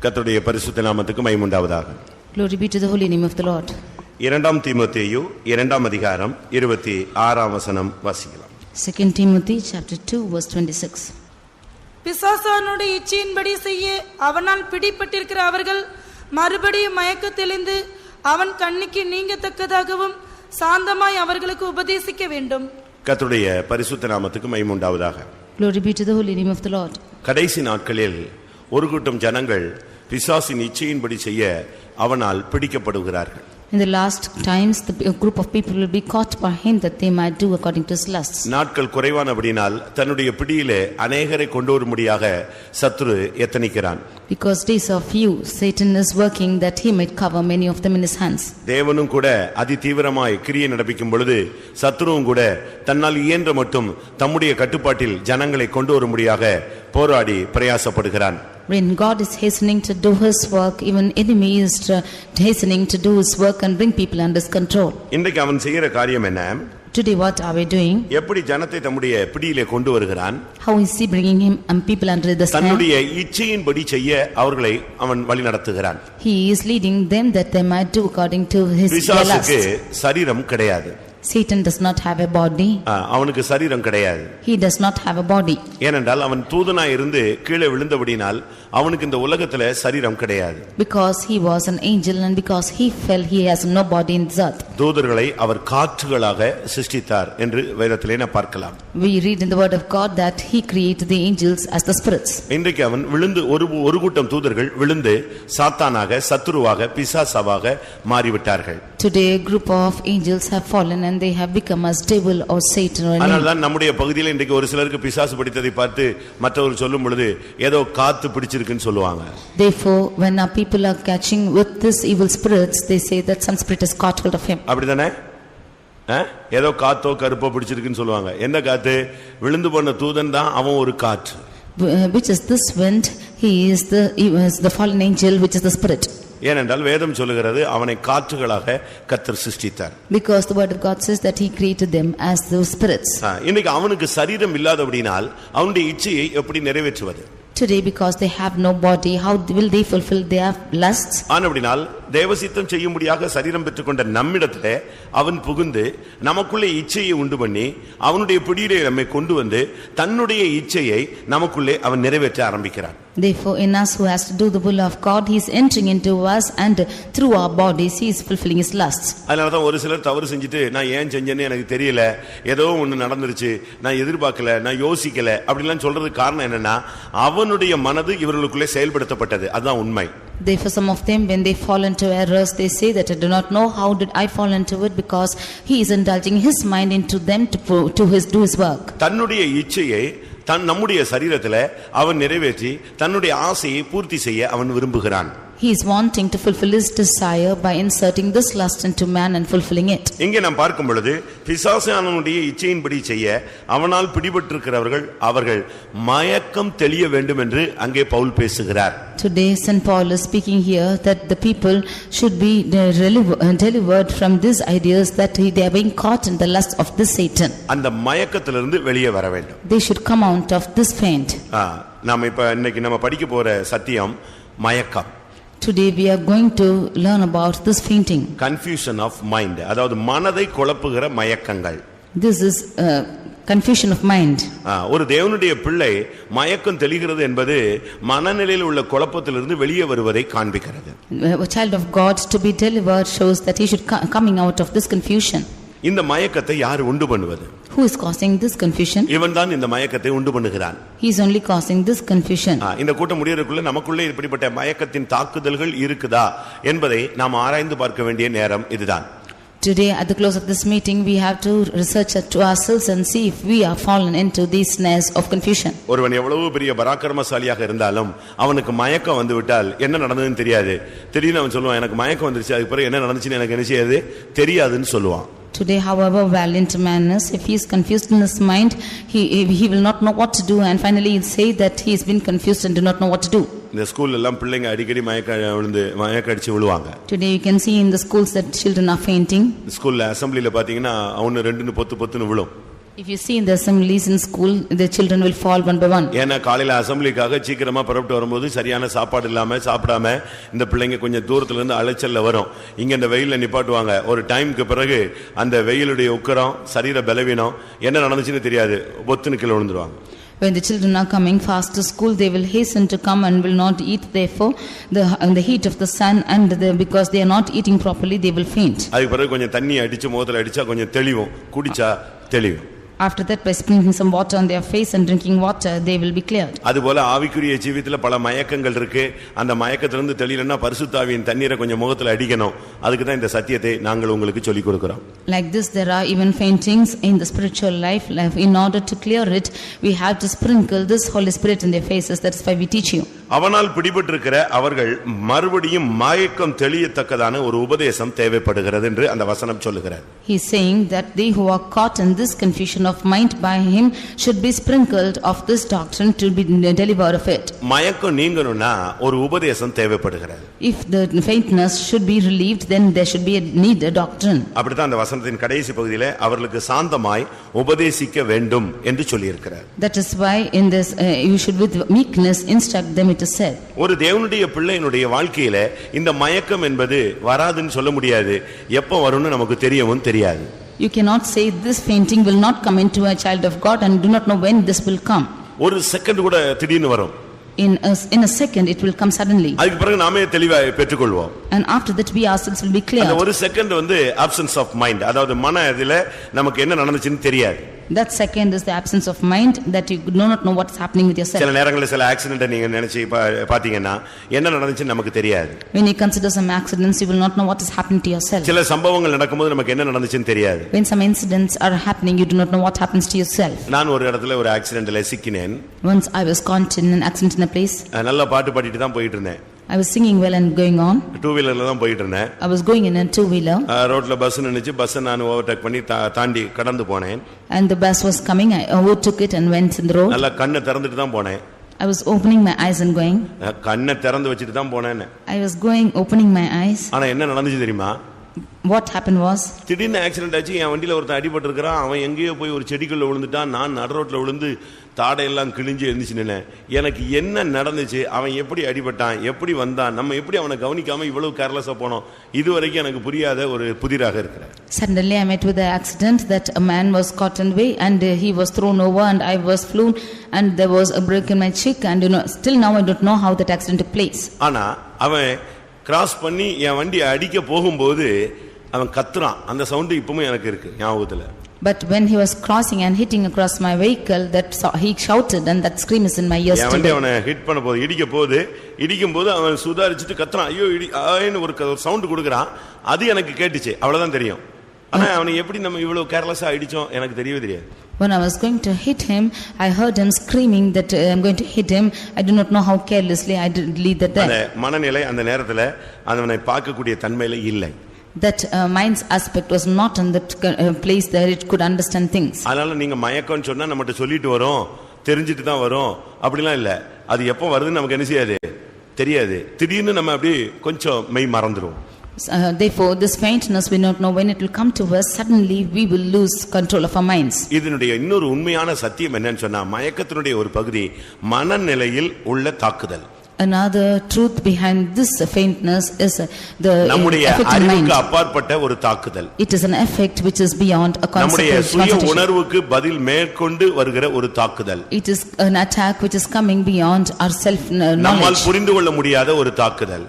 கர்த்தருடைய பரிசுத்த நாமத்துக்கு மகிமை உண்டாவதாக. Glory be to the holy name of the Lord. 2 தீமோத்தேயு 2 அதிகாரம் 26 வசனம் வாசிக்கலாம். 2 Timothy chapter 2 verse 26. பிசாசானுடைய இச்சையின்படி செய்ய அவனால் பிடிபட்டிருக்கிற அவர்கள் மறுபடியும் மயக்க தெளிந்து அவன் கண்ணிக்கு நீங்கத்தக்கதாகவும் சாந்தமாய் அவர்களுக்கு உபதேசிக்க வேண்டும். கர்த்தருடைய பரிசுத்த நாமத்துக்கு மகிமை உண்டாவதாக. Glory be to the holy name of the Lord. கடைசி நாட்களில் ஒரு கூட்டம் ஜனங்கள் பிசாசின் இச்சையின்படி செய்ய அவனால் பிடிக்கப்படுகிறார்கள். In the last times, the group of people will be caught by him that they might do according to his lusts. நாட்கள் குறைவானபடியால் தன்னுடைய பிடியிலே அநேகரை கொண்டு வரும்படியாக சத்துரு எத்தனிக்கிறான். Because days are few, Satan is working that he might cover many of them in his hands. தேவனும் கூட அதிதீவிரமாய் கிரியை நடப்பிக்கும் பொழுது சத்துருவும் கூட தன்னால் இயன்ற மட்டும் தம்முடைய கட்டுப்பாட்டில் ஜனங்களை கொண்டு வரும்படியாக போராடி பிரயாசப்படுகிறான். When God is hastening to do his work, even enemy is hastening to do his work and bring people under his control. இன்றைக்கு அவன் செய்யற காரியம் என்ன? Today what are we doing? எப்படி ஜனத்தை தம்முடைய பிடியிலே கொண்டு வருகிறான்? How is he bringing him and people under the snare? தன்னுடைய இச்சையின்படி செய்ய அவர்களை அவன் வழி நடத்துகிறான். He is leading them that they might do according to his lust. பிசாசுக்கு சரீரம் கிடையாது. Satan does not have a body. அவனுக்கு சரீரம் கிடையாது. He does not have a body. ஏனென்றால் அவன் தூதனாய் இருந்து கீழே விழுந்தபடியால் அவனுக்கு இந்த உலகத்திலே சரீரம் கிடையாது. Because he was an angel and because he fell, he has no body in this earth. தூதர்களை அவர் காற்றுகளாக சிருஷ்டித்தார் என்று வேதத்திலே நாம் பார்க்கலாம். We read in the word of God that he created the angels as the spirits. இன்றைக்கு அவன் விழுந்து ஒரு கூட்டம் தூதர்கள் விழுந்து சாத்தானாக சத்துருவாக பிசாசாவாக மாறிவிட்டார்கள். Today a group of angels have fallen and they have become as devil or Satan or அதனால தான் நம்முடைய பகுதியில் இன்றைக்கு ஒரு சிலருக்கு பிசாசு பிடித்ததை பார்த்து மற்றவர்கள் சொல்லும் பொழுது ஏதோ காத்து பிடிச்சிருக்குன்னு சொல்லுவாங்க. Therefore when our people are catching with this evil spirits, they say that some spirit has caught hold of him. அப்படிதானே? ஏதோ காத்தோ கருப்போ பிடிச்சிருக்குன்னு சொல்லுவாங்க. என்ன காத்து? விழுந்து போன தூதன் தான் அவன் ஒரு காற்று. Which is this wind? He is the fallen angel, which is the spirit. ஏனென்றால் வேதம் சொல்லுகிறது அவனை காற்றுகளாக கர்த்தர் சிருஷ்டித்தார். Because the word of God says that he created them as those spirits. இன்னைக்கு அவனுக்கு சரீரம் இல்லாதபடியால் அவனுடைய இச்சையை எப்படி நிறைவேற்றுவது? Today because they have no body, how will they fulfill their lusts? ஆனபடியால் தேவசித்தம் செய்யும்படியாக சரீரம் பெற்றுக்கொண்ட நம்மிடத்திலே அவன் புகுந்து நமக்குள்ளே இச்சையை உண்டு பண்ணி அவனுடைய பிடியிலே நம்மை கொண்டு வந்து தன்னுடைய இச்சையை நமக்குள்ளே அவன் நிறைவேற்ற ஆரம்பிக்கிறான். Therefore in us who has to do the will of God, he is entering into us and through our bodies he is fulfilling his lusts. அதனால தான் ஒரு சிலர் தவறு செஞ்சுட்டு நான் ஏன் செஞ்சேன்னு எனக்கு தெரியல, ஏதோ ஒன்று நடந்துருச்சு, நான் எதிர்பார்க்கல, நான் யோசிக்கல அப்படிலாம் சொல்றதுக்கு காரணம் என்னன்னா அவனுடைய மனது இவர்களுக்குள்ளே செயல்படுத்தப்பட்டது. அதுதான் உண்மை. Therefore some of them when they fall into errors, they say that I do not know how did I fall into it, because he is indulging his mind into them to do his work. தன்னுடைய இச்சையை நம்முடைய சரீரத்திலே அவன் நிறைவேற்றி தன்னுடைய ஆசையை பூர்த்தி செய்ய அவன் விரும்புகிறான். He is wanting to fulfill his desire by inserting this lust into man and fulfilling it. இங்கே நாம் பார்க்கும் பொழுது பிசாசானுடைய இச்சையின்படி செய்ய அவனால் பிடிபட்டிருக்கிறவர்கள் அவர்கள் மயக்கம் தெளிய வேண்டும் என்று அங்கே பவுல் பேசுகிறார். Today St. Paul is speaking here that the people should be delivered from these ideas that they are being caught in the lust of this Satan. அந்த மயக்கத்திலிருந்து வெளியே வர வேண்டும். They should come out of this faint. நாம இப்ப இன்னைக்கு நம்ம படிக்க போற சத்தியம் மயக்கம். Today we are going to learn about this fainting. Confusion of mind, அதாவது மனதை குழப்புகிற மயக்கங்கள். This is confusion of mind. ஒரு தேவனுடைய பிள்ளை மயக்கம் தெளிகிறது என்பது மனநிலையில் உள்ள குழப்பத்திலிருந்து வெளியே வருவதை காண்பிக்கிறது. A child of God to be delivered shows that he should coming out of this confusion. இந்த மயக்கத்தை யார் உண்டு பண்ணுவது? Who is causing this confusion? இவன் தான் இந்த மயக்கத்தை உண்டு பண்ணுகிறான். He is only causing this confusion. இந்த கூட்டம் முடியறதுக்குள்ள நமக்குள்ளே இப்படிப்பட்ட மயக்கத்தின் தாக்குதல்கள் இருக்குதா என்பதை நாம் ஆராய்ந்து பார்க்க வேண்டிய நேரம் இதுதான். Today at the close of this meeting we have to research to ourselves and see if we are fallen into these snares of confusion. ஒருவன் எவ்வளவு பெரிய பராக்கிரமசாலியாக இருந்தாலும் அவனுக்கு மயக்கம் வந்து விட்டால் என்ன நடந்ததுன்னு தெரியாது. திடீர்னு அவன் சொல்லுவான் எனக்கு மயக்கம் வந்துருச்சு, அதுக்கு பிறகு என்ன நடந்துச்சுன்னு எனக்கு என்ன செய்யாது தெரியாதுன்னு சொல்லுவான். Today however valiant a man is, if he is confused in his mind, he will not know what to do, and finally he will say that he has been confused and do not know what to do. இந்த ஸ்கூல்ல எல்லாம் பிள்ளைங்க அடிக்கடி மயக்க அடிச்சு விழுவாங்க. Today you can see in the schools that children are fainting. ஸ்கூல்ல அசெம்பிளில பாத்தீங்கன்னா அவனு ரெண்டுன்னு பொத்துன்னு விழும். If you see in the assemblies in school, the children will fall one by one. ஏன்னா காலையில அசெம்பிளிக்காக சீக்கிரமா புறப்பட்டு வரும்போது சரியான சாப்பாடு இல்லாம சாப்பிடாம இந்த பிள்ளைங்க கொஞ்சம் தூரத்துல இருந்து அலைச்சல்ல வரும். இங்க இந்த வெயில்ல நிப்பாட்டுவாங்க. ஒரு டைம்க்கு பிறகு அந்த வெயிலுடைய உக்கரம், சரீர பலவீனம் என்ன நடந்துச்சுன்னு தெரியாது, பொத்துன்னு கீழே விழுந்துருவாங்க. When the children are coming fast to school, they will hasten to come and will not eat. Therefore, the heat of the sun and because they are not eating properly, they will faint. அதுக்கு பிறகு கொஞ்சம் தண்ணி அடிச்சு முகத்துல அடிச்சா கொஞ்சம் தெளிவும், குடிச்சா தெளிவும். After that, by sprinkling some water on their face and drinking water, they will be cleared. அதுபோல ஆவிக்குரிய ஜீவிதத்துல பல மயக்கங்கள் இருக்கு. அந்த மயக்கத்திலிருந்து தெளியலன்னா பரிசுத்த ஆவியின் தண்ணீரை கொஞ்சம் முகத்துல அடிக்கணும். அதுக்கு தான் இந்த சத்தியத்தை நாங்கள் உங்களுக்கு சொல்லிக் கொடுக்கிறோம். Like this, there are even faintings in the spiritual life. In order to clear it, we have to sprinkle this Holy Spirit in their faces. That's why we teach you. அவனால் பிடிபட்டிருக்கிற அவர்கள் மறுபடியும் மயக்கம் தெளியத்தக்கதான ஒரு உபதேசம் தேவைப்படுகிறது என்று அந்த வசனம் சொல்லுகிறது. He is saying that they who are caught in this confusion of mind by him should be sprinkled of this doctrine to be delivered of it. மயக்கம் நீங்கணும்னா ஒரு உபதேசம் தேவைப்படுகிறது. If the faintness should be relieved, then there should be a doctrine. அப்படிதான் அந்த வசனத்தின் கடைசி பகுதியிலே அவர்களுக்கு சாந்தமாய் உபதேசிக்க வேண்டும் என்று சொல்லி இருக்கிறார். That is why in this you should with meekness instruct them, it is said. ஒரு தேவனுடைய பிள்ளையினுடைய வாழ்க்கையில இந்த மயக்கம் என்பது வராதுன்னு சொல்ல முடியாது. எப்ப வரும்னு நமக்கு தெரியவும் தெரியாது. You cannot say this fainting will not come into a child of God and do not know when this will come. ஒரு செகண்ட் கூட திடீர்னு வரும். In a second it will come suddenly. அதுக்கு பிறகு நாமே தெளிவா பெற்றுக்கொள்வோம். And after that we ourselves will be clear. அந்த ஒரு செகண்ட் absence of mind, அதாவது மன இதுல நமக்கு என்ன நடந்துச்சுன்னு தெரியாது. That second is the absence of mind, that you do not know what is happening with yourself. சில நேரங்களில் சில ஆக்சிடென்ட் நீங்க நினைச்சு பாத்தீங்கன்னா என்ன நடந்துச்சுன்னு நமக்கு தெரியாது. When you consider some accidents, you will not know what is happening to yourself. சில சம்பவங்கள் நடக்கும்போது நமக்கு என்ன நடந்துச்சுன்னு தெரியாது. When some incidents are happening, you do not know what happens to yourself. நான் ஒரு இடத்துல ஒரு ஆக்சிடென்ட்ல சிக்கினேன். Once I was caught in an accident in a place. நல்லா பாட்டு பாடிட்டு தான் போயிட்டு இருந்தேன். I was singing well and going on. Two வீலர்ல தான் போயிட்டு இருந்தேன். I was going in a two-wheeler. ரோட்ல பஸ் நின்னுச்சு. பஸ் நான் ஓவர்டேக் பண்ணி தாண்டி கடந்து போனேன். And the bus was coming. I overtook it and went in the road. நல்லா கண்ணை திறந்துட்டு தான் போனேன். I was opening my eyes and going. கண்ணை திறந்து வச்சிட்டு தான் போனேன். I was going opening my eyes. ஆனா என்ன நடந்துச்சு தெரியுமா? What happened was, திடீர்னு ஆக்சிடென்ட் ஆச்சு. என் வண்டியில ஒருத்தன் அடிபட்டு இருக்கான். அவன் எங்கேயோ போய் ஒரு செடிக்குள்ள விழுந்துட்டான். நான் நடு ரோட்ல விழுந்து தாடையெல்லாம் கிழிஞ்சு எழுந்துச்சுன்னு எனக்கு என்ன நடந்துச்சு, அவன் எப்படி அடிபட்டான், எப்படி வந்தான், நம்ம எப்படி அவனை கவனிக்காம இவ்வளவு கேர்லெஸ்ஸா போனோம், இதுவரைக்கும் எனக்கு புரியாத ஒரு புதிராக இருக்கிறேன். Suddenly I met with the accident that a man was caught in way and he was thrown over and I was flown and there was a break in my cheek and still now I don't know how that accident took place. ஆனா அவன் cross பண்ணி என் வண்டி அடிக்க போகும்போது அவன் கத்துறான். அந்த sound இப்பவும் எனக்கு இருக்கு ஞாபகத்துல. But when he was crossing and hitting across my vehicle, he shouted and that scream is in my ears today. அவன் அவனை ஹிட் பண்ண போது இடிக்கும் போது அவன் சுதாரிச்சிட்டு கத்துறான். ஐயோ ஆன்னு ஒரு சவுண்ட் கொடுக்கறான். அது எனக்கு கேட்டுச்சு. அவ்வளவுதான் தெரியும். ஆனா அவனை எப்படி நம்ம இவ்வளவு கேர்லெஸ்ஸா அடிச்சோம் எனக்கு தெரியவே தெரியாது. When I was going to hit him, I heard him screaming that I'm going to hit him. I do not know how carelessly I did leave that there. அந்த மனநிலை அந்த நேரத்துல அவனை பார்க்கக்கூடிய தன்மையில இல்லை. That mind's aspect was not in that place that it could understand things. அதனால நீங்க மயக்கம்னு சொன்னா நம்மட்ட சொல்லிட்டு வரோம், தெரிஞ்சிட்டு தான் வரோம், அப்படிலாம் இல்ல. அது எப்போ வருதுன்னு நமக்கு என்ன செய்யாது, தெரியாது. திடீர்னு நம்ம அப்படி கொஞ்சம் மெய் மறந்துரும். Therefore this faintness we not know when it will come to us. Suddenly we will lose control of our minds. இதனுடைய இன்னொரு உண்மையான சத்தியம் என்னன்னு சொன்னா மயக்கத்தினுடைய ஒரு பகுதி மனநிலையில் உள்ள தாக்குதல். Another truth behind this faintness is the நம்முடைய effect in அறிவுக்கு mind. அப்பாற்பட்ட ஒரு தாக்குதல். It is an effect which is beyond a நம்முடைய consequence. சுய உணர்வுக்கு பதில் மேற்கொண்டு வருகிற ஒரு தாக்குதல். It is an attack which is coming beyond our self நம்மால் knowledge. புரிந்து கொள்ள முடியாத ஒரு தாக்குதல்.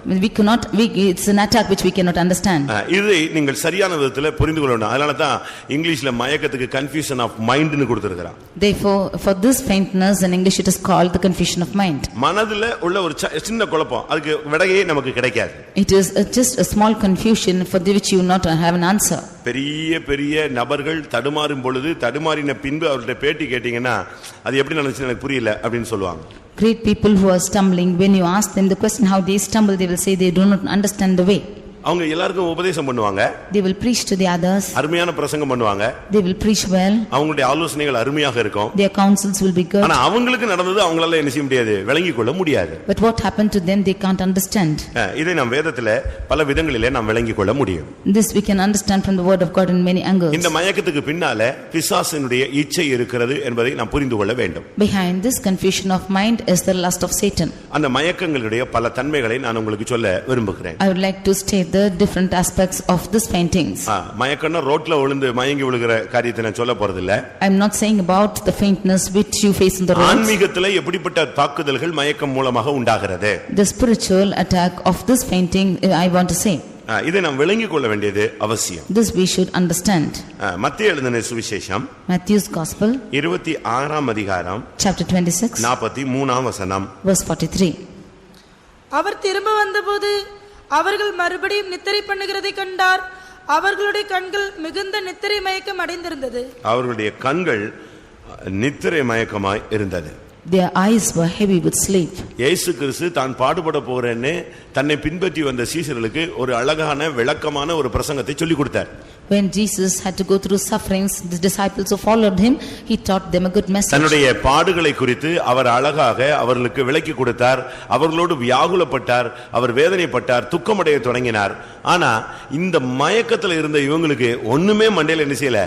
It's an attack which we cannot understand. இதை நீங்கள் சரியான விதத்துல புரிந்து கொள்ளணும். அதனால தான் இங்கிலீஷ்ல மயக்கத்துக்கு கன்ஃபியூஷன் ஆஃப் மைண்ட்னு கொடுத்திருக்கான். Therefore for this faintness in English it is called the confusion of mind. மனதுல உள்ள ஒரு சின்ன குழப்பம், அதுக்கு விடையே நமக்கு கிடைக்காது. It is just a small confusion for which you not have an answer. பெரிய நபர்கள் தடுமாறும் பொழுது தடுமாறின பின்பு அவர்கிட்ட பேட்டி கேட்டீங்கன்னா அது எப்படி நடந்துச்சு எனக்கு புரியல அப்படின்னு சொல்லுவாங்க. Great people who are stumbling, when you ask them the question how they stumble, they will say they do not understand the way. அவங்க எல்லாருக்கும் உபதேசம் பண்ணுவாங்க. They will preach to the others. அருமையான பிரசங்கம் பண்ணுவாங்க. They will preach well. அவங்களுடைய ஆலோசனைகள் அருமையாக இருக்கும். Their counsels will be good. ஆனா அவங்களுக்கு நடந்தது அவங்களால என்ன செய்ய முடியாது, விளங்கிக் கொள்ள முடியாது. But what happened to them they can't understand. இதை நாம் வேதத்திலே பல விதங்களிலே நாம் விளங்கிக் கொள்ள முடியும். This we can understand from the word of God in many angles. இந்த மயக்கத்துக்கு பின்னால பிசாசினுடைய இச்சை இருக்கிறது என்பதை நாம் புரிந்து கொள்ள வேண்டும். Behind this confusion of mind is the lust of Satan. அந்த மயக்கங்களுடைய பல தன்மைகளை நான் உங்களுக்கு சொல்ல விரும்புகிறேன். I would like to state the different aspects of this faintings. மயக்கம்னா ரோட்ல விழுந்து மயங்கி விழுகிற காரியத்தை நான் சொல்ல போறதில்லை. I am not saying about the faintness which you face in the roads. ஆன்மீகத்திலே எப்படிப்பட்ட தாக்குதல்கள் மயக்கம் மூலமாக உண்டாகிறது. The spiritual attack of this fainting I want to say. இதை நாம் விளங்கிக் கொள்ள வேண்டியது அவசியம். This we should understand. மத்தேயு எழுதின சுவிசேஷம் Matthew's Gospel 26ஆம் அதிகாரம் chapter 26 43ஆம் வசனம் verse 43. அவர் திரும்ப வந்தபோது அவர்கள் மறுபடியும் நித்திரை பண்ணுகிறதை கண்டார். அவர்களுடைய கண்கள் மிகுந்த நித்திரை மயக்கம் அடைந்திருந்தது. அவர்களுடைய கண்கள் நித்திரை மயக்கமாய் இருந்தது. Their eyes were heavy with sleep. இயேசு கிறிஸ்து தான் பாடுபட போறேன்னு தன்னை பின்பற்றி வந்த சீஷர்களுக்கு ஒரு அழகான விளக்கமான ஒரு பிரசங்கத்தை சொல்லிக் கொடுத்தார். When Jesus had to go through sufferings, the disciples who followed him, he taught them a good message. தன்னுடைய பாடுகளை குறித்து அவர் அழகாக அவர்களுக்கு விளக்கி கொடுத்தார். அவர்களோடு வியாகுலப்பட்டார், அவர் வேதனைப்பட்டார், துக்கமடைய தொடங்கினார். ஆனா இந்த மயக்கத்துல இருந்த இவங்களுக்கு ஒண்ணுமே மண்டையில என்ன செய்யல,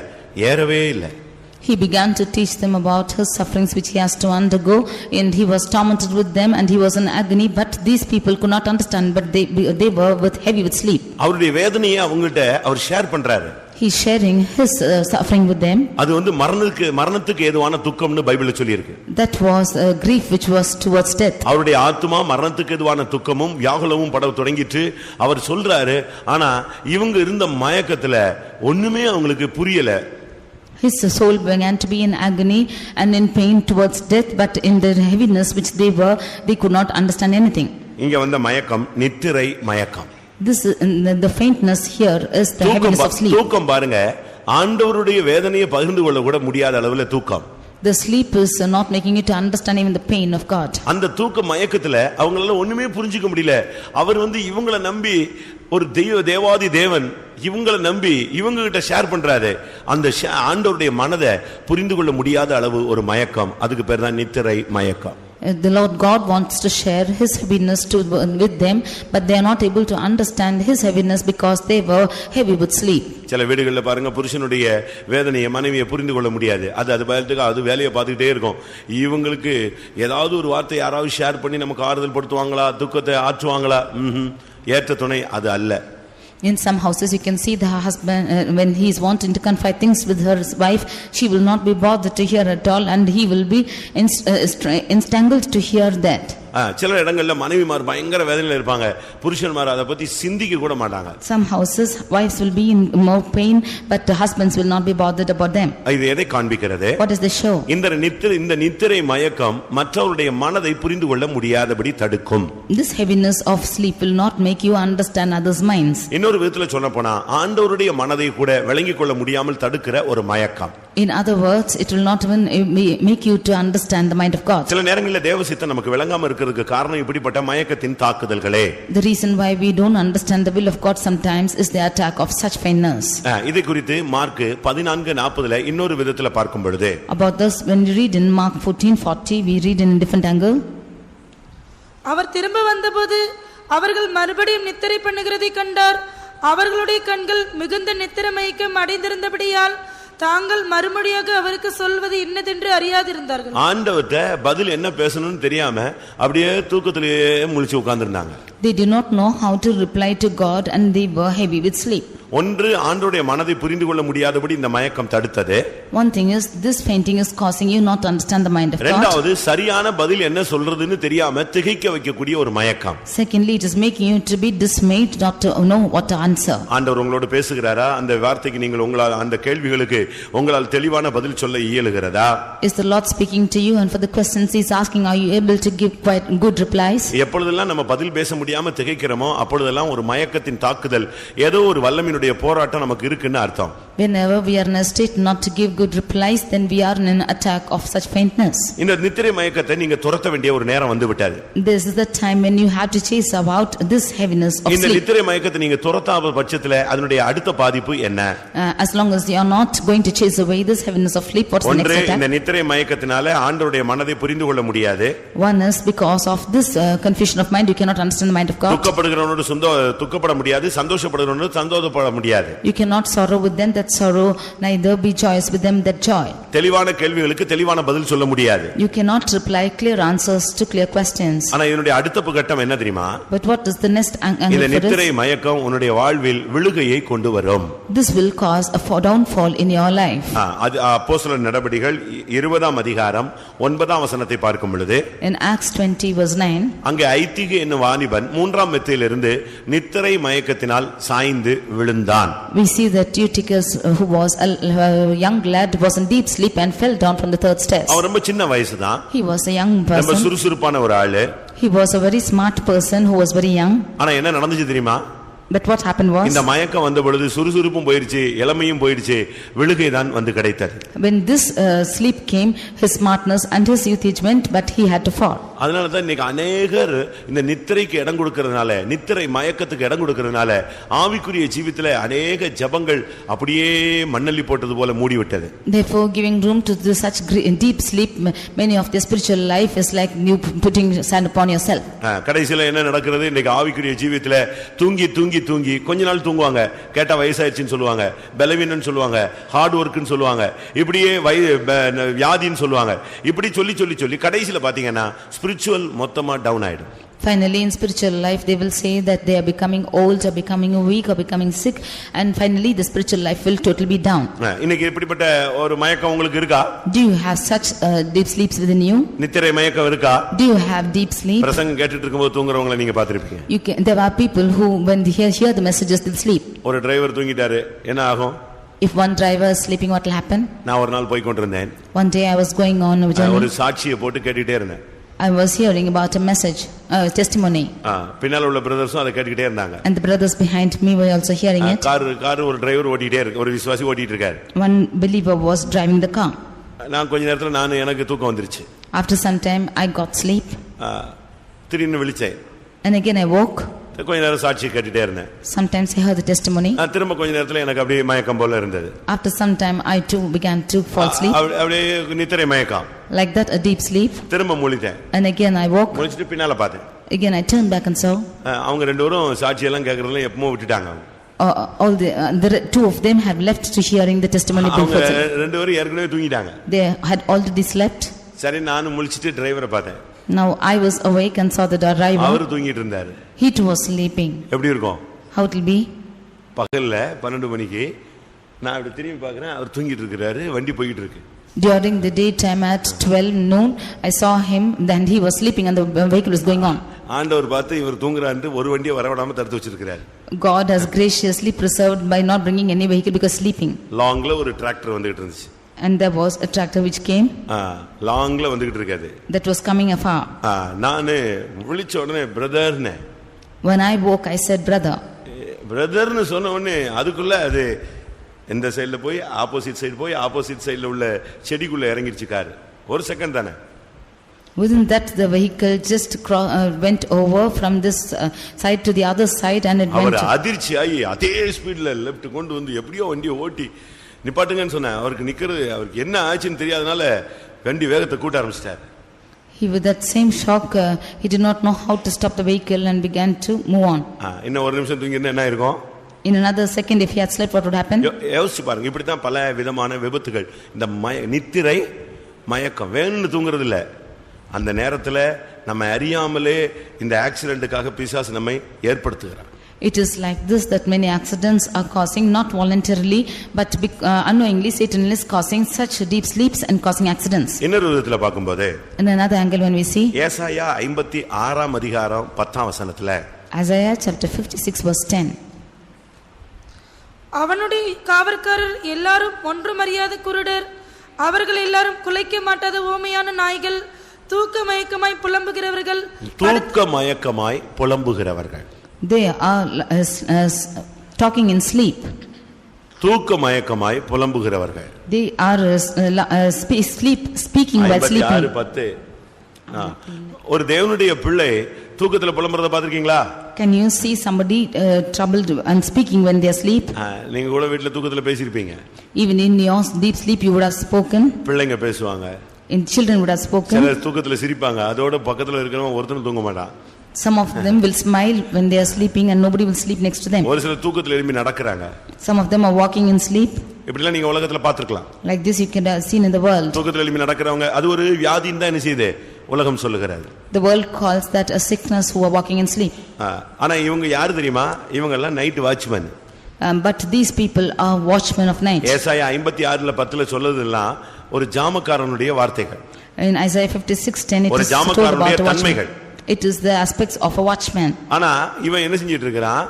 ஏறவே இல்லை. He began to teach them about his sufferings which he has to undergo, and he was tormented with them and he was in agony, but these people could not understand, but they were heavy with sleep. அவருடைய வேதனையை அவங்கள்ட்ட அவர் share பண்றாரு. He is sharing his suffering with them. அது வந்து மரணத்துக்கு ஏதுவான துக்கம்னு பைபிள்ல சொல்லி இருக்கு. That was a grief which was towards death. அவருடைய ஆத்துமா மரணத்துக்கு ஏதுவான துக்கமும் வியாகுலமும் பட தொடங்கிட்டு அவர் சொல்றாரு. ஆனா இவங்க இருந்த மயக்கத்துல ஒண்ணுமே அவங்களுக்கு புரியல. His soul began to be in agony and in pain towards death, but in the heaviness which they could not understand anything. இங்க வந்த மயக்கம் நித்திரை மயக்கம். This the faintness here is the heaviness of sleep. தூக்கம் பாருங்க, ஆண்டவருடைய வேதனையை பகிர்ந்து கொள்ள கூட முடியாத அளவுல தூக்கம். The sleep is not making you to understand even the pain of God. அந்த தூக்க மயக்கத்துல அவங்களால ஒண்ணுமே புரிஞ்சிக்க முடியல. அவர் வந்து இவங்களை நம்பி ஒரு தேவாதி தேவன் இவங்களை நம்பி இவங்க கிட்ட ஷேர் பண்றாரு. அந்த ஆண்டவருடைய மனதை புரிந்து கொள்ள முடியாத அளவு ஒரு மயக்கம், அதுக்கு பேர் தான் நித்திரை மயக்கம். The Lord God wants to share his heaviness with them, but they are not able to understand his heaviness because they were heavy with sleep. சில வீடுகள்ல பாருங்க, புருஷனுடைய வேதனையை மனைவியை புரிந்து கொள்ள முடியாது. அது வேலையை பார்த்துக்கிட்டே இருக்கும். இவங்களுக்கு ஏதாவது ஒரு வார்த்தை யாராவது ஷேர் பண்ணி நமக்கு ஆறுதல் படுத்துவாங்களா, துக்கத்தை ஆற்றுவாங்களா? ஏற்ற துணை அது அல்ல. In some houses you can see the husband when he is wanting to confide things with his wife, she will not be bothered to hear at all, and he will be entangled to hear that. சில இடங்கள்ல மனைவிமார் பயங்கர வேதனையில இருப்பாங்க, புருஷன்மார் அதை பத்தி சிந்திக்க கூட மாட்டாங்க. Some houses wives will be in more pain, but the husbands will not be bothered about them. இது எதை காண்பிக்கிறது? What does this show? இந்த நித்திரை மயக்கம் மற்றவருடைய மனதை புரிந்து கொள்ள முடியாதபடி தடுக்கும். This heaviness of sleep will not make you understand others' minds. இன்னொரு விதத்துல சொல்ல போனா ஆண்டவருடைய மனதை கூட விளங்கிக் கொள்ள முடியாமல் தடுக்கிற ஒரு மயக்கம். In other words, it will not even make you to understand the mind of God. சில நேரங்களில் தேவ சித்தம் நமக்கு விளங்காம இருக்கிறதுக்கு காரணம் இப்படிப்பட்ட மயக்கத்தின் தாக்குதல்களே. The reason why we don't understand the will of God sometimes is the attack of such faintness. இதை குறித்து மார்க் 14:40 இன்னொரு விதத்துல பார்க்கும் பொழுது, about this when we read in Mark 14:40 we read in a different angle. அவர் திரும்ப வந்தபோது அவர்கள் மறுபடியும் நித்திரை பண்ணுகிறதை கண்டார். அவர்களுடைய கண்கள் மிகுந்த நித்திரை மயக்கம் அடைந்திருந்தபடியால் தாங்கள் மறுமொழியாக அவருக்கு சொல்வது இன்னதென்று அறியாதிருந்தார்கள். ஆண்டவர்ட்ட பதில் என்ன பேசணும்னு தெரியாம அப்படியே தூக்கத்திலேயே முழிச்சு உட்கார்ந்திருந்தாங்க. They did not know how to reply to God and they were heavy with sleep. ஒன்று ஆண்டவருடைய மனதை புரிந்து கொள்ள முடியாதபடி இந்த மயக்கம் தடுத்தது. One thing is this fainting is causing you not to understand the mind of God. இரண்டாவது சரியான பதில் என்ன சொல்றதுன்னு தெரியாம திகைக்க வைக்கக்கூடிய ஒரு மயக்கம். Secondly, it is making you to be dismayed, not to know what to answer. ஆண்டவர் உங்களோடு பேசுகிறாரா? அந்த வார்த்தைக்கு நீங்கள் உங்களால் அந்த கேள்விகளுக்கு உங்களால் தெளிவான பதில் சொல்ல இயலுகிறதா? Is the Lord speaking to you, and for the questions he is asking, are you able to give quite good replies? எப்பொழுதெல்லாம் நம்ம பதில் பேச முடியாம திகைக்கிறோமோ அப்பொழுதெல்லாம் ஒரு மயக்கத்தின் தாக்குதல், ஏதோ ஒரு வல்லமையினுடைய அதனுடைய போராட்டம் நமக்கு இருக்குன்னு அர்த்தம். Whenever we are in a state not to give good replies, then we are in an attack of such faintness. இந்த நித்திரை மயக்கத்தை நீங்க துரத்த வேண்டிய ஒரு நேரம் வந்து விட்டது. This is the time when you have to chase about this heaviness of இந்த sleep. நித்திரை மயக்கத்தை நீங்க துரத்தாத பட்சத்துல அதனுடைய அடுத்த பாதிப்பு என்ன? As long as you are not going to chase away this heaviness of sleep, what's the next attack? இந்த நித்திரை மயக்கத்தினால ஆண்டவருடைய மனதை புரிந்து கொள்ள முடியாது. One is because of this confusion of mind, you cannot understand the mind of God. துக்கப்படுகிறவனோடு துக்கப்பட முடியாது, சந்தோஷப்படுகிறவனோடு சந்தோஷப்பட முடியாது. You cannot sorrow with them that sorrow, neither be joyous with them that joy. தெளிவான கேள்விகளுக்கு தெளிவான பதில் சொல்ல முடியாது. You cannot reply clear answers to clear questions. ஆனா இதனுடைய அடுத்த கட்டம் என்ன தெரியுமா? But what is the next angle இந்த for நித்திரை this? மயக்கம் உன்னுடைய வாழ்வில் விழுகையை கொண்டு வரும். This will cause a downfall in your life. அது அப்போஸ்தலர் நடபடிகள் 20ஆம் அதிகாரம் 9ஆம் வசனத்தை பார்க்கும் பொழுது, In Acts 20 verse 9, அங்கே ஐத்திகு என்னும் வாலிபன் 3ஆம் மெத்தையிலிருந்து நித்திரை மயக்கத்தினால் சாய்ந்து விழுந்தான். we see that Eutychus, who was a young lad, was in deep sleep and fell down from the third stairs. அவன் ரொம்ப சின்ன வயசுதான், He was a young ரொம்ப person. சுறுசுறுப்பான ஒரு ஆளு. He was a very smart person who was very young. ஆனா என்ன நடந்துச்சு தெரியுமா? But what happened was, இந்த மயக்கம் வந்த பொழுது சுறுசுறுப்பும் போயிடுச்சு, இளமையும் போயிடுச்சு, விழுகை தான் வந்து கிடைத்தது. when this sleep came, his smartness and his youthage went, but he had to fall. அதனால தான் இன்னைக்கு अनेகர் இந்த நித்திரைக்கு இடம் கொடுக்கிறதுனால, நித்திரை மயக்கத்துக்கு இடம் கொடுக்கிறதுனால ஆவிக்குரிய ஜீவிதத்துல अनेக ஜெபங்கள் அப்படியே மண்ணள்ளி போட்டது போல மூடி விட்டது. Therefore, giving room to this such deep sleep, many of their spiritual life is like you putting sand upon yourself. கடைசில என்ன நடக்கிறது? இன்னைக்கு ஆவிக்குரிய ஜீவிதத்துல தூங்கி தூங்கி தூங்கி கொஞ்ச நாள் தூங்குவாங்க, கேட்டா வயசாயிருச்சுன்னு சொல்லுவாங்க, பலவீனன்னு சொல்லுவாங்க, ஹார்ட் ஒர்க்னு சொல்லுவாங்க, இப்படியே வியாதின்னு சொல்லுவாங்க. இப்படி சொல்லி சொல்லி சொல்லி கடைசில பாத்தீங்கன்னா ஸ்பிரிச்சுவல் மொத்தமா டவுன் ஆயிடும். Finally, in spiritual life, they will say that they are becoming old, or becoming weak, or becoming sick, and finally the spiritual life will totally be down. இன்னைக்கு இப்படிப்பட்ட ஒரு மயக்கம் உங்களுக்கு இருக்கா? Do you have such deep sleeps within you? நித்திரை மயக்கம் இருக்கா? Do you have deep sleep? பிரசங்கம் கேட்டுட்டு இருக்கும்போது தூங்குறவங்களை நீங்க பாத்திருப்பீங்க. There are people who, when they hear the messages, they'll sleep. ஒரு டிரைவர் தூங்கிட்டாரு, என்ன ஆகும்? If one driver is sleeping, what will happen? நான் ஒரு நாள் போய் கொண்டிருந்தேன். One day I was going on a journey. ஒரு சாட்சியை போட்டு கேட்டுட்டே இருந்தேன். I was hearing about a message, testimony. பின்னால உள்ள பிரதர்ஸும் அதை கேட்டுக்கிட்டே இருந்தாங்க. And the brothers behind me were also hearing it. Car ஒரு டிரைவர் ஓட்டிட்டே இருக்கு, ஒரு விசுவாசி ஓட்டிட்டு இருக்காரு. One believer was driving the car. நான் கொஞ்ச நேரத்துல எனக்கு தூக்கம் வந்துருச்சு. After some time I got sleep. திடீர்னு விழிச்சேன். And again I woke. கொஞ்ச நேரம் சாட்சி கேட்டுட்டே இருந்தேன். Sometimes I heard the testimony. திரும்ப கொஞ்ச நேரத்துல எனக்கு அப்படியே மயக்கம் போல இருந்தது. After some time I too began to fall asleep. அப்படியே நித்திரை மயக்கம். Like that, a deep sleep. திரும்ப முழித்தேன். And again I woke. முழிச்சிட்டு பின்னால பார்த்தேன். Again I turned back and saw. அவங்க ரெண்டு பேரும் சாட்சி எல்லாம் கேக்குறதுல எப்பவும் விட்டுட்டாங்க. All the two of them have left to hearing the testimony before. ரெண்டு பேரும் ஏற்கனவே தூங்கிட்டாங்க. They had already slept. சரி, நானும் முழிச்சிட்டு டிரைவரை பார்த்தேன். Now I was awake and saw the driver. அவர் தூங்கிட்டு இருந்தாரு. He too was sleeping. எப்படி இருக்கும்? How it will be? பகல்ல 12 மணிக்கு நான் அப்படி திரும்பி பார்க்கறேன், அவர் தூங்கிட்டு இருக்காரு, வண்டி போயிட்டு இருக்கு. During the daytime at 12 noon, I saw him, then he was sleeping and the vehicle was going on. ஆண்டவர் பார்த்து இவர் தூங்குறான்னு ஒரு வண்டியை வரவிடாம தடுத்து வச்சிருக்காரு. God has graciously preserved by not bringing any vehicle because sleeping. லாங்ல ஒரு டிராக்டர் வந்துட்டு இருந்துச்சு. And there was a tractor which came. லாங்ல வந்துட்டு இருக்காது. That was coming afar. நானு விழிச்ச உடனே பிரதர்னே. When I woke, I said brother. பிரதர்னு சொன்ன உடனே அதுக்குள்ள அது இந்த சைடுல போய் ஆப்போசிட் சைடு போய் ஆப்போசிட் சைடுல உள்ள செடிக்குள்ள இறங்கிருச்சு கார். ஒரு செகண்ட் தானே. Within that the vehicle just went over from this side to the other side and it went. அவர் அதிர்ச்சியாகி அதே ஸ்பீட்ல லெஃப்ட் கொண்டு வந்து எப்படியோ வண்டியை ஓட்டி நிப்பாட்டுங்கன்னு சொன்னேன். அவருக்கு நிக்கிறது, அவருக்கு என்ன ஆச்சுன்னு தெரியாதனால வண்டி வேகத்தை கூட்ட ஆரம்பிச்சிட்டார். He with that same shock, he did not know how to stop the vehicle and began to move on. இன்னும் ஒரு நிமிஷம் தூங்கினா என்ன இருக்கும்? In another second, if he had slept, what would happen? யோசிச்சு பாருங்க. இப்படி தான் பல விதமான விபத்துகள். இந்த நித்திரை மயக்கம் வேணும்னு தூங்குறது இல்ல, அந்த நேரத்துல நம்ம அறியாமலே இந்த ஆக்சிடென்ட்டுக்காக பிசாசு நம்மை ஏற்படுத்துகிறார். It is like this that many accidents are causing, not voluntarily but unknowingly Satan is causing such deep sleeps and causing accidents. இன்னொரு விதத்துல பாக்கும்போது, in another angle when we see ஏசாயா 56ஆம் அதிகாரம் 10ஆம் வசனத்துல, Isaiah chapter 56 verse 10, அவனுடைய காவற்காரர் எல்லாரும் ஒன்றுமறியாத குருடர், அவர்கள் எல்லாரும் குலைக்க மாட்டாத ஊமையான நாய்கள், தூக்க மயக்கமாய் புலம்புகிறவர்கள். தூக்க மயக்கமாய் புலம்புகிறவர்கள். They are talking in sleep. தூக்க மயக்கமாய் புலம்புகிறவர்கள். They are speaking while sleeping. 56:10. ஒரு தேவனுடைய பிள்ளை தூக்கத்துல புலம்புறத பாத்திருக்கீங்களா? Can you see somebody troubled and speaking when they are asleep? நீங்க கூட வீட்ல தூக்கத்துல பேசியிருப்பீங்க. Even in your deep sleep you would have spoken. பிள்ளைங்க பேசுவாங்க. In children would have spoken. சிலர் தூக்கத்துல சிரிப்பாங்க. அதோட பக்கத்துல இருக்கிறவங்க ஒருத்தனும் தூங்க மாட்டான். Some of them will smile when they are sleeping and nobody will sleep next to them. ஒரு சிலர் தூக்கத்துல எழும்பி நடக்கறாங்க. Some of them are walking in sleep. இப்படிலாம் நீங்க உலகத்துல பாத்துக்கலாம். Like this you can have seen in the world. தூக்கத்துல எழும்பி நடக்கறவங்க அது ஒரு வியாதின்னு தான் என்ன செய்யுது உலகம் சொல்லுகிறது. The world calls that a sickness who are walking in sleep. ஆனா இவங்க யாரு தெரியுமா? இவங்க எல்லாம் night watchman. But these people are watchmen of night. ஏசாயா 56:10 சொல்றதெல்லாம் ஒரு ஜாமக்காரனுடைய வார்த்தைகள். In Isaiah 56:10 it ஒரு is told ஜாமக்காரனுடைய about a தன்மைகள். watchman. It is the aspects of a watchman. ஆனா இவன் என்ன செஞ்சிட்டு இருக்கான்?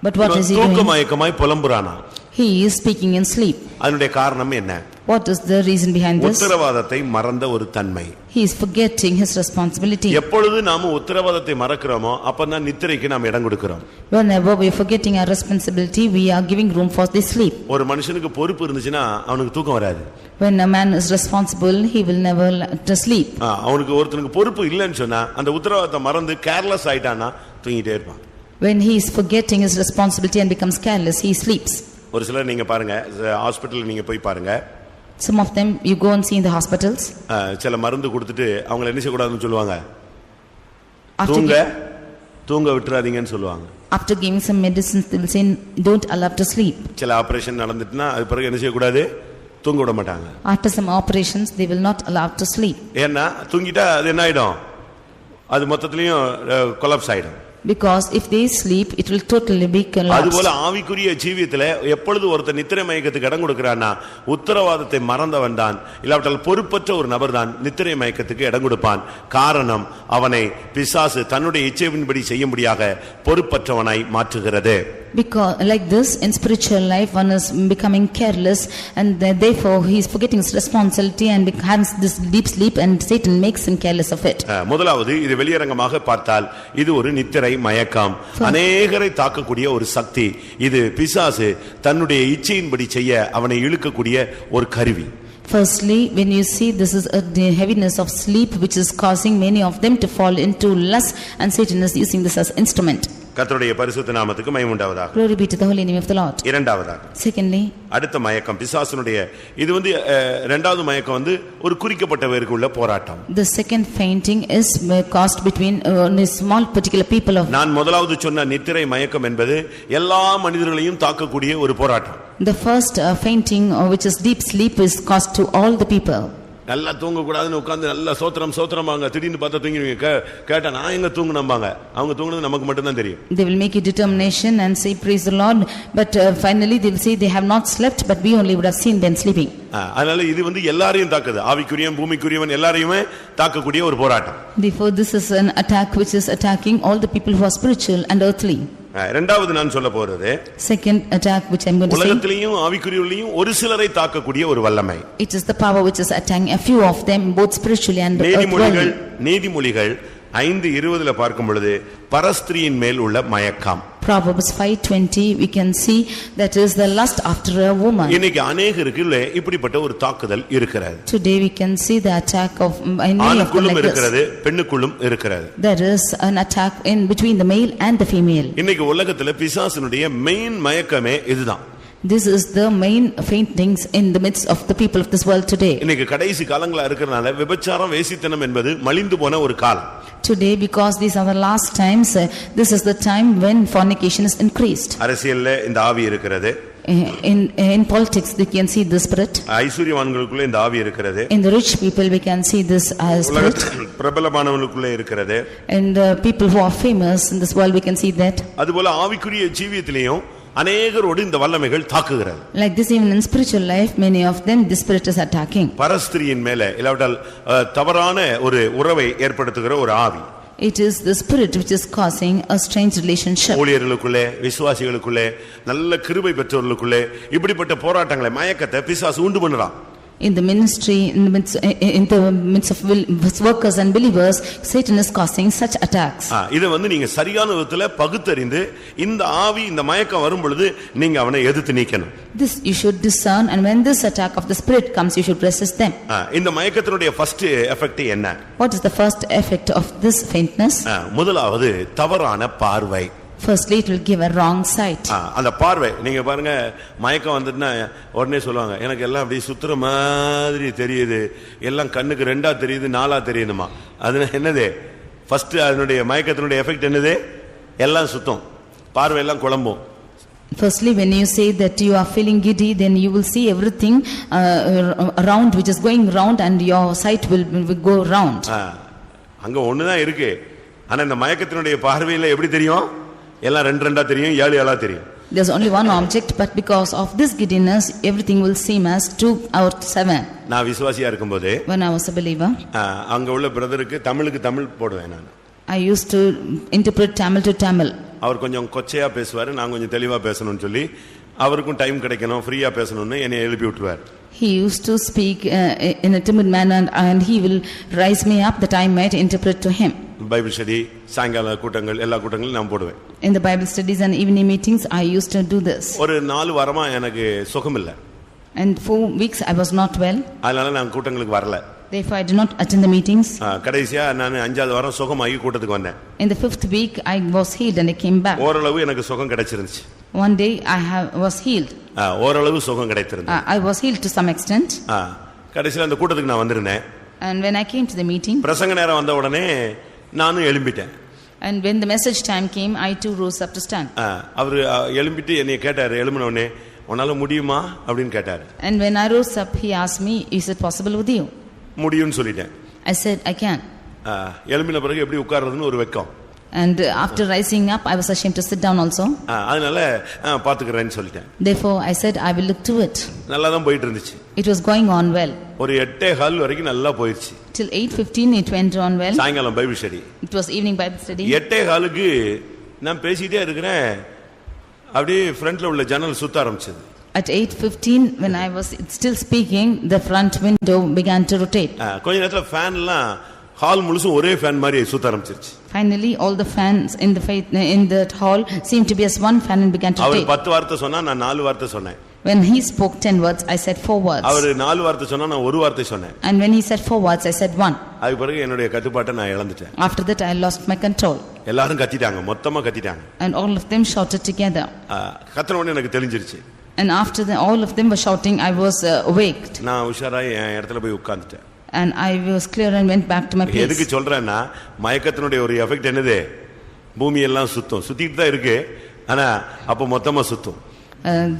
But what is he தூக்க doing? மயக்கமாய் புலம்புறானா? He is speaking in sleep. அதனுடைய காரணம் என்ன? What is the reason behind this? உத்தரவாதத்தை மறந்த ஒரு தன்மை. He is forgetting his responsibility. எப்பொழுது நாம உத்தரவாதத்தை மறக்கிறோமோ அப்பதான் நித்திரைக்கு நாம் இடம் கொடுக்கிறோம். Whenever we are forgetting our responsibility, we are giving room for the sleep. ஒரு மனுஷனுக்கு பொறுப்பு இருந்துச்சுன்னா அவனுக்கு தூக்கம் வராது. When a man is responsible, he will never sleep. அவனுக்கு ஒருத்தனுக்கு பொறுப்பு இல்லைன்னு சொன்னா அந்த உத்தரவாதத்தை மறந்து கேர்லெஸ் ஆயிட்டானா தூங்கிட்டே இருப்பான். When he is forgetting his responsibility and becomes careless, he sleeps. ஒரு சிலர் நீங்க பாருங்க ஹாஸ்பிடல்ல நீங்க போய் பாருங்க. Some of them you go and see in the hospitals. சில மருந்து கொடுத்துட்டு அவங்க என்ன செய்ய கூடாதுன்னு சொல்லுவாங்க? தூங்க விட்டுறாதீங்கன்னு சொல்லுவாங்க. After giving some medicines they will say don't allow to sleep. சில ஆபரேஷன் நடந்துட்டுனா அது பிறகு என்ன செய்ய கூடாது? தூங்க விட மாட்டாங்க. After some operations they will not allow to sleep. ஏன்னா தூங்கிட்டா அது என்ன ஆயிடும்? அது மொத்தத்திலயும் கொலாப்ஸ் ஆயிடும். Because if they sleep it will totally be collapsed. அதுபோல ஆவிக்குரிய ஜீவியத்துல எப்பொழுது ஒருத்தர் நித்திரை மயக்கத்துக்கு இடம் கொடுக்கறானா உத்தரவாதத்தை மறந்தவன் தான் இல்லாவிட்டால் பொறுப்பற்ற ஒரு நபர் தான் நித்திரை மயக்கத்துக்கு இடம் கொடுப்பான். காரணம் அவனை பிசாசு தன்னுடைய இச்சையின்படி செய்யும்படியாக பொறுப்பற்றவனாய் மாற்றுகிறது. Because like this in spiritual life one is becoming careless and therefore he is forgetting his responsibility and has this deep sleep and Satan makes him careless of it. முதலாவது இது வெளியரங்கமாக பார்த்தால் இது ஒரு நித்திரை மயக்கம். அநேகரை தாக்கக்கூடிய ஒரு சக்தி. இது பிசாசு தன்னுடைய இச்சையின்படி செய்ய அவனை இழுக்கக்கூடிய ஒரு கருவி. Firstly, when you see this is the heaviness of sleep which is causing many of them to fall into lust and Satan is using this as instrument. கர்த்தருடைய பரிசுத்த நாமத்துக்கு மகிமை உண்டாவதாக. Glory be to the holy name of the Lord. இரண்டாவதாக Secondly, அடுத்த மயக்கம் பிசாசுனுடைய இது இரண்டாவது மயக்கம் ஒரு குறிக்கப்பட்டவருக்கு உள்ள போராட்டம். The second fainting is caused between small particular people of. நான் முதலாவது சொன்ன நித்திரை மயக்கம் என்பது எல்லா மனிதர்களையும் தாக்கக்கூடிய ஒரு போராட்டம். The first fainting which is deep sleep is caused to all the people. நல்லா தூங்க கூடாதுன்னு உட்கார்ந்து நல்லா சோத்திரமாங்க திடீர்னு பார்த்தா தூங்கிடுவீங்க. கேட்டா நான் எங்க தூங்குனம்பாங்க. அவங்க தூங்குனது நமக்கு மட்டும் தான் தெரியும். They will make a determination and say praise the Lord, but finally they will say they have not slept but we only would have seen them sleeping. அதனால இது எல்லாரையும் தாக்குது. ஆவிக்குரியவன் பூமிக்குரியவன் எல்லாரையுமே தாக்கக்கூடிய ஒரு போராட்டம். Therefore this is an attack which is attacking all the people who are spiritual and earthly. இரண்டாவது நான் சொல்ல போறது second attack which I am going to say உலகத்திலேயும் ஆவிக்குரியவர்களையும் ஒரு சிலரை தாக்கக்கூடிய ஒரு வல்லமை. It is the power which is attacking a few of them both spiritually and earthly. நீதிமொழிகள் 5:20 பார்க்கும் பொழுது பரஸ்திரியின் மேல் உள்ள மயக்கம். Proverbs 5:20 we can see that is the lust after a woman. இன்னைக்கு अनेகருக்கு இப்படிப்பட்ட ஒரு தாக்குதல் இருக்கிறது. Today we can see the attack of many of them like இருக்கிறது பெண்ணுக்குள்ளும் இருக்கிறது. There is an attack in between the male and the female. இன்னைக்கு உலகத்துல பிசாசுனுடைய main மயக்கமே இதுதான். This is the main faintings in the midst of the people of this world today. இன்னைக்கு கடைசி காலங்களா இருக்கறனால விபச்சாரம் வேசித்தனம் என்பது மலிந்து போன ஒரு காலம். Today because these are the last times this is the time when fornication is increased. அரசியல்ல இந்த ஆவி இருக்கிறது. In politics they can see the spirit. ஐஸ்வரியவான்களுக்குள்ள இந்த ஆவி இருக்கிறது. In the rich people we can see this spirit. பிரபலமானவர்களுக்குள்ள இருக்கிறது. And the people who are famous in this world we can see that. அதுபோல ஆவிக்குரிய ஜீவியத்திலேயும் அநேகரோடு இந்த வல்லமைகள் தாக்குகிறது. Like this even in spiritual life many of them the spirit is attacking. பரஸ்திரியின் மேலே இல்லாவிட்டால் தவறான ஒரு உறவை ஏற்படுத்துகிற ஒரு ஆவி. It is the spirit which is causing a strange relationship. ஊழியர்களுக்குள்ளே விசுவாசிகளுக்குள்ளே நல்ல கிருபை பெற்றவர்களுக்குள்ளே இப்படிப்பட்ட போராட்டங்களை மயக்கத்தை பிசாசு உண்டு பண்ணுறான். In the ministry, in the midst of workers and believers, Satan is causing such attacks. இத நீங்க சரியான விதத்துல பகுத்தறிந்து இந்த ஆவி இந்த மயக்கம் வரும் பொழுது நீங்க அவனை எதிர்த்து நீக்கணும். This you should discern, and when this attack of the spirit comes, you should resist them. இந்த மயக்கத்தினுடைய ஃபர்ஸ்ட் எஃபெக்ட் என்ன? What is the first effect of this faintness? முதலாவது தவறான பார்வை. Firstly, it will give a wrong sight. அந்த பார்வை நீங்க பாருங்க, மயக்கம் வந்துட்டா உடனே சொல்லுவாங்க, எனக்கு எல்லாம் அப்படியே சுத்துற மாதிரி தெரியுது, எல்லாம் கண்ணுக்கு ரெண்டா தெரியுது, நாலா தெரியுதுமா. அது என்னது? ஃபர்ஸ்ட் அதனுடைய மயக்கத்தினுடைய எஃபெக்ட் என்னது? எல்லாம் சுத்தம், பார்வை எல்லாம் குழம்பும். Firstly, when you say that you are feeling giddy, then you will see everything around, which is going round, and your sight will go round. அங்க ஒண்ணுதான் இருக்கு, ஆனா இந்த மயக்கத்தினுடைய பார்வையில எப்படி தெரியும்? எல்லாம் ரெண்டா தெரியும், ஏழா தெரியும். There's only one object, but because of this giddiness, everything will seem as 2 or 7. நான் விசுவாசியா இருக்கும்போது, when I was a believer, அங்க உள்ள பிரதருக்கு தமிழுக்கு தமிழ் போடுவேன் நான். I used to interpret Tamil to Tamil. அவர் கொஞ்சம் கொச்சையா பேசுவாரு, நான் கொஞ்சம் தெளிவா பேசணும்னு சொல்லி, அவருக்கும் டைம் கிடைக்கணும், ஃப்ரீயா பேசணும்னு என்னை எழுப்பி விட்டுருவார். He used to speak in a timid manner, and he will raise me up that I might interpret to him. Bible study, சாயங்கால கூட்டங்கள், எல்லா கூட்டங்களும் நான் போடுவேன். In the Bible studies and evening meetings, I used to do this. ஒரு 4 வாரமா எனக்கு சுகம் இல்ல. And 4 weeks I was not well. அதனால நான் கூட்டங்களுக்கு வரல. Therefore I did not attend the meetings. கடைசியா நான் 5வது வாரம் சுகமாகி கூட்டத்துக்கு வந்தேன். In the 5th week I was healed and I came back. ஓரளவு எனக்கு சுகம் கிடைச்சிருந்துச்சு. One day I was healed. ஓரளவு சுகம் கிடைத்திருந்தது. I was healed to some extent. கடைசில அந்த கூட்டத்துக்கு நான் வந்திருந்தேன். And when I came to the meeting, பிரசங்க நேரம் வந்த உடனே நானும் எழும்பிட்டேன். And when the message time came, I too rose up to stand. அவர் எழும்பிட்டு என்னை கேட்டாரு, எழும்பின உடனே உன்னால முடியுமா அப்படினு கேட்டாரு. And when I rose up, he asked me, is it possible with you? முடியும்னு சொல்லிட்டேன். I said I can. எழும்பின பிறகு எப்படி உட்கார்றதுன்னு ஒரு வெக்கம். And after rising up, I was ashamed to sit down also. அதனால பாத்துக்கறேன்னு சொல்லிட்டேன். Therefore I said I will look to it. நல்லா தான் போயிட்டு இருந்துச்சு. It was going on well. ஒரு 8:15 வரைக்கும் நல்லா போயிடுச்சு. Till 8:15 it went on well. சாயங்காலம் Bible study. It was evening Bible study. 8:15க்கு நான் பேசிட்டே இருக்கறேன், அப்படியே ஃப்ரண்ட்ல உள்ள ஜன்னல் சுத்த ஆரம்பிச்சது. At 8:15 when I was still speaking, the front window began to rotate. கொஞ்ச நேரத்துல ஃபேன் எல்லாம் ஹால் முழுசும் ஒரே ஃபேன் மாதிரி சுத்த ஆரம்பிச்சிருச்சு. Finally all the fans in the hall seemed to be as one fan and began to rotate. அவர் 10 வார்த்தை சொன்னா, நான் 4 வார்த்தை சொன்னேன். When he spoke 10 words, I said 4 words. அவர் 4 வார்த்தை சொன்னா, நான் ஒரு வார்த்தை சொன்னேன். And when he said 4 words, I said 1. அதுக்கு பிறகு என்னுடைய கட்டுப்பாட்டை நான் இழந்துட்டேன். After that I lost my control. எல்லாரும் கத்திட்டாங்க, மொத்தமா கத்திட்டாங்க. And all of them shouted together. கத்துன உடனே எனக்கு தெரிஞ்சிருச்சு. And after all of them were shouting, I was awaked. நான் உஷாராய் என் இடத்துல போய் உட்கார்ந்துட்டேன். And I was clear and went back to my place. எதுக்கு சொல்றேன்னா, மயக்கத்தினுடைய ஒரு எஃபெக்ட் என்னது? பூமி எல்லாம் சுத்தும், சுத்திட்டு தான் இருக்கு, ஆனா அப்ப மொத்தமா சுத்தும்.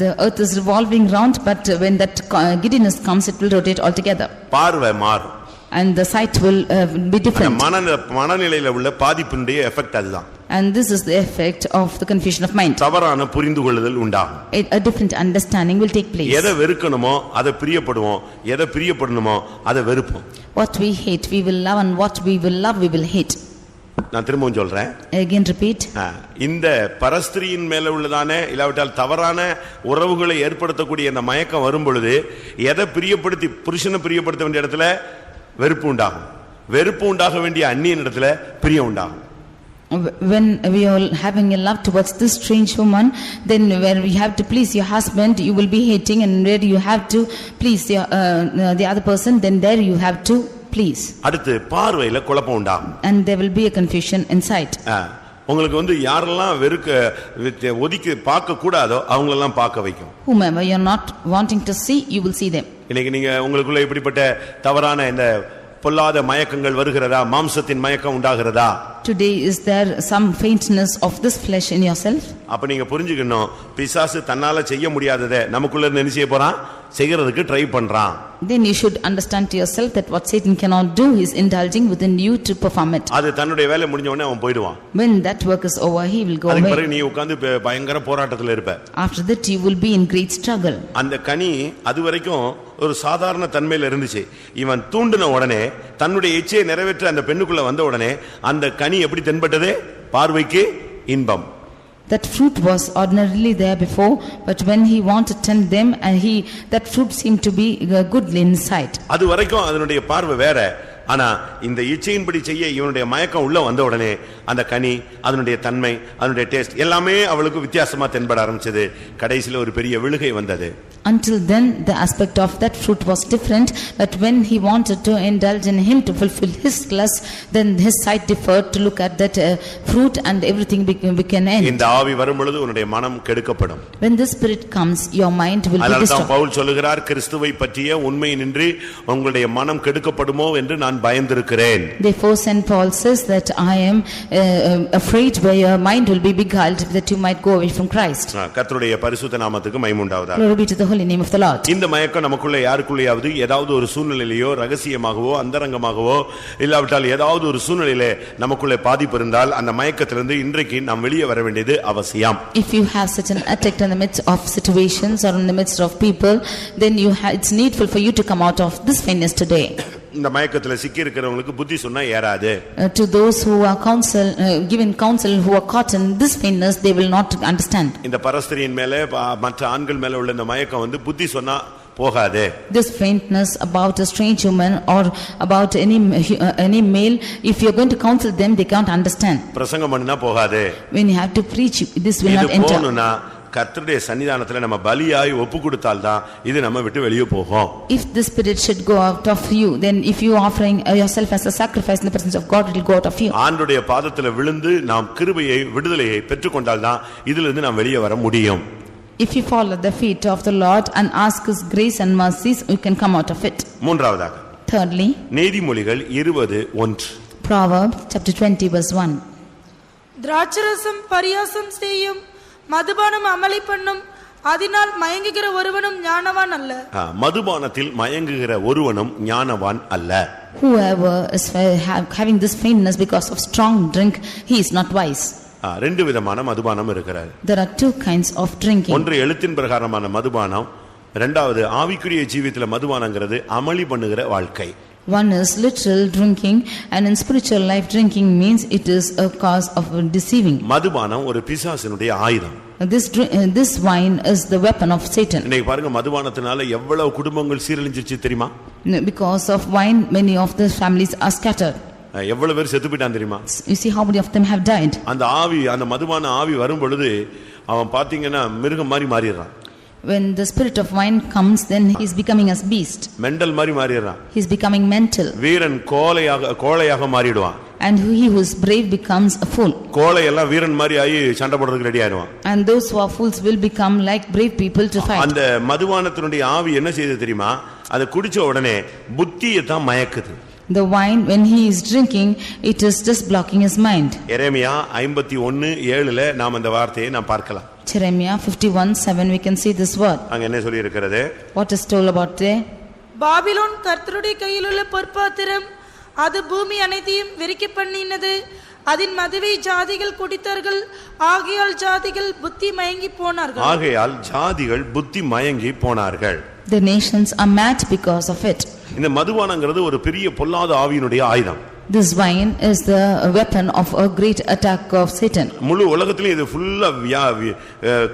The earth is revolving round, but when that giddiness comes, it will rotate altogether. பார்வை மாறும். And the sight will be different. மனநிலையில உள்ள பாதிப்பினுடைய எஃபெக்ட் அதுதான். And this is the effect of the confusion of mind. தவறான புரிந்து கொள்ளுதல் உண்டாகும். A different understanding will take place. எதை வெறுக்கணுமோ அதை பிரியப்படுவோம், எதை பிரியப்படணுமோ அதை வெறுப்போம். What we hate we will love, and what we will love we will hate. நான் திரும்பவும் சொல்றேன். Again repeat. இந்த பரஸ்திரியின் மேல உள்ளதானே இல்லாவிட்டால் தவறான உறவுகளை ஏற்படுத்தக்கூடிய இந்த மயக்கம் வரும் பொழுது எதை பிரியப்படுத்தி புருஷனை பிரியப்படுத்த வேண்டிய இடத்துல வெறுப்பு உண்டாகும், வெறுப்பு உண்டாக வேண்டிய அந்நியன் இடத்துல பிரியம் உண்டாகும். When we are having a love towards this strange woman, then where we have to please your husband, you will be hating, and where you have to please the other person, then there you have to please. அடுத்து பார்வையில குழப்பம் உண்டாகும். And there will be a confusion inside. உங்களுக்கு யாரெல்லாம் வெறுக்க ஒதுக்கி பார்க்க கூடாதோ அவங்களெல்லாம் பார்க்க வைக்கும். Whomever you are not wanting to see, you will see them. இன்னைக்கு நீங்க உங்களுக்குள்ள இப்படிப்பட்ட தவறான இந்த பொல்லாத மயக்கங்கள் வருகிறதா? மாம்சத்தின் மயக்கம் உண்டாகிறதா? Today is there some faintness of this flesh in yourself? அப்ப நீங்க புரிஞ்சுக்கணும், பிசாசு தன்னால செய்ய முடியாததை நமக்குள்ள இருந்து என்ன செய்ய போறான்? செய்கிறதுக்கு ட்ரை பண்றான். Then you should understand to yourself that what Satan cannot do, he is indulging within you to perform it. அது தன்னுடைய வேலை முடிஞ்ச உடனே அவன் போய்டுவான். When that work is over, he will go away. அதுக்கு பிறகு நீ உட்கார்ந்து பயங்கர போராட்டத்துல இருப்ப. After that you will be in great struggle. அந்த கனி அதுவரைக்கும் ஒரு சாதாரண தன்மையில இருந்துச்சு. இவன் தூண்டின உடனே தன்னுடைய இச்சையை நிறைவேற்ற அந்த பெண்ணுக்குள்ள வந்த உடனே அந்த கனி எப்படி தென்பட்டது? பார்வைக்கு இன்பம். That fruit was ordinarily there before, but when he wanted to tempt them, and that fruit seemed to be good in sight. அது வரைக்கும் அதனுடைய பார்வை வேற. ஆனா இந்த இச்சையின்படி செய்ய இவனுடைய மயக்கம் உள்ள வந்த உடனே அந்த கனி, அதனுடைய தன்மை, அதனுடைய டேஸ்ட் எல்லாமே அவளுக்கு வித்தியாசமா தென்பட ஆரம்பிச்சது. கடைசில ஒரு பெரிய விழுகை வந்தது. Until then the aspect of that fruit was different, but when he wanted to indulge in him to fulfill his lust, then his sight differed to look at that fruit, and everything became end. இந்த ஆவி வரும் பொழுது உன்னுடைய மனம் கெடுக்கப்படும். When the spirit comes, your mind will be destroyed. அதனால பவுல் சொல்லுகிறார், கிறிஸ்துவை பற்றிய உண்மையினின்று உங்களுடைய மனம் கெடுக்கப்படுமோ என்று நான் பயந்திருக்கிறேன். Therefore Saint Paul says that I am afraid where your mind will be beguiled, that you might go away from Christ. கர்த்தருடைய பரிசுத்த நாமத்துக்கு மகிமை உண்டாவதாக. Glory be to the holy name of the Lord. இந்த மயக்கம் நமக்குள்ள யாருக்குள்ளேயாவது ஏதாவது ஒரு சூழ்நிலையிலோ ரகசியமாகவோ அந்தரங்கமாகவோ இல்லாவிட்டால் ஏதாவது ஒரு சூழ்நிலையிலே நமக்குள்ள பாதிப்பு இருந்தால் அந்த மயக்கத்திலிருந்து இன்றைக்கு நாம் வெளியே வர வேண்டியது அவசியம். If you have such an attack in the midst of situations or in the midst of people, then it's needful for you to come out of this faintness today. இந்த மயக்கத்துல சிக்கி இருக்கிறவங்களுக்கு புத்தி சொன்னா ஏறாது. To those who are given counsel, who are caught in this faintness, they will not understand. இந்த பரஸ்திரியின் மேல மற்ற ஆண்கள் மேல உள்ள இந்த மயக்கம் வந்து புத்தி சொன்னா போகாது. This faintness about a strange woman or about any male, if you are going to counsel them, they can't understand. பிரசங்கம் பண்ணினா போகாது. When you have to preach, this will not enter. போணும்னா கர்த்தருடைய சன்னிதானத்துல நம்ம பலியாய் ஒப்பு கொடுத்தால்தான் இது நம்ம விட்டு வெளியே போகும். If the spirit should go out of you, then if you offering yourself as a sacrifice in the presence of God, it will go out of you. ஆண்டவருடைய பாதத்துல விழுந்து நாம் கிருபையை விடுதலையை பெற்றுக்கொண்டால்தான் இதிலிருந்து நாம் வெளியே வர முடியும். If you fall at the feet of the Lord and ask his grace and mercies, you can come out of it. மூன்றாவதாக, Thirdly, நீதிமொழிகள் 20:1. Proverbs chapter 20 verse 1. திராட்சரசம் பரியாசம் செய்யும், மதுபானம் அமளி பண்ணும், அதனால் மயங்குகிற ஒருவனும் ஞானவான் அல்ல. மதுபானத்தில் மயங்குகிற ஒருவனும் ஞானவான் அல்ல. Whoever is having this faintness because of strong drink, he is not wise. ரெண்டு விதமான மதுபானம் இருக்கிறது. There are two kinds of drinking. ஒன்று எழுத்தின் பிரகாரமான மதுபானம், இரண்டாவது ஆவிக்குரிய ஜீவியத்தில மதுபானங்கிறது அமளி பண்ணுகிற வாழ்க்கை. One is literal drinking, and in spiritual life drinking means it is a cause of deceiving. மதுபானம் ஒரு பிசாசினுடைய ஆயுதம். This wine is the weapon of Satan. இன்னைக்கு பாருங்க, மதுபானத்தினால எவ்வளவு குடும்பங்கள் சீரழிஞ்சிருச்சு தெரியுமா? Because of wine many of the families are scattered. எவ்வளவு பேர் செத்து போயிட்டான் தெரியுமா? You see how many of them have died. அந்த ஆவி, அந்த மதுபான ஆவி வரும் பொழுது அவன் பாத்தீங்கன்னா மிருகம் மாதிரி மாறிடுறான். When the spirit of wine comes, then he is becoming as beast. Mental மாதிரி மாறிடுறான். He is becoming mental. வீரன் கோழையாக மாறிடுவான். And he who is brave becomes a fool. கோழை எல்லாம் வீரன் மாதிரி ஆகி சண்டை போடுறதுக்கு ரெடி ஆயிடுவான். And those who are fools will become like brave people to fight. அந்த மதுபானத்தினுடைய ஆவி என்ன செய்யுது தெரியுமா? அதை குடிச்ச உடனே புத்தியை தான் மயக்குது. The wine, when he is drinking, it is just blocking his mind. எரேமியா 51:7 நாம் அந்த வார்த்தையை நாம் பார்க்கலாம். Jeremiah 51:7 we can see this word. அங்க என்ன சொல்லி இருக்கிறது? What is told about there? Babylon கர்த்தருடைய கையில் உள்ள பொற்பாத்திரம், அது பூமி அனைத்தையும் வெறிக்க பண்ணினது, அதன் மதுவை ஜாதிகள் குடித்தார்கள், ஆகையால் ஜாதிகள் புத்தி மயங்கி போனார்கள். The nations are mad because of it. இந்த மதுபானங்கிறது ஒரு பெரிய பொல்லாத ஆவியினுடைய ஆயுதம். This wine is the weapon of a great attack of Satan. முழு உலகத்திலே இது ஃபுல்லா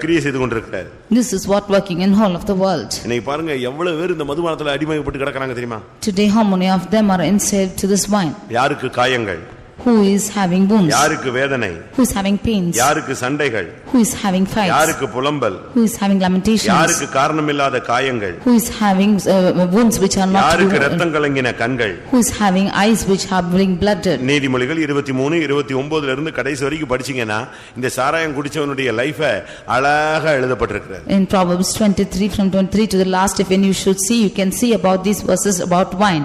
கிரியை செய்து கொண்டிருக்கிறார். This is what working in whole of the world. இன்னைக்கு பாருங்க எவ்வளவு பேர் இந்த மதுபானத்துல அடிமைப்பட்டு கிடக்குறாங்க தெரியுமா? Today how many of them are enslaved to this wine? யாருக்கு காயங்கள்? Who is having wounds? யாருக்கு வேதனை? Who is having pains? யாருக்கு சண்டைகள்? Who is having fights? யாருக்கு புலம்பல்? Who is having lamentations? யாருக்கு காரணமில்லாத காயங்கள்? Who is having wounds which are not யாருக்கு இரத்தம் கலங்கின கண்கள்? Who is having eyes which are being blooded? நீதிமொழிகள் 23:29 இருந்து கடைசி வரைக்கும் படிச்சீங்கன்னா இந்த சாராயம் குடிச்சவனுடைய லைஃப அழகா எழுதப்பட்டிருக்கிறது. In Proverbs 23 from 23 to the last, if when you should see, you can see about these verses about wine.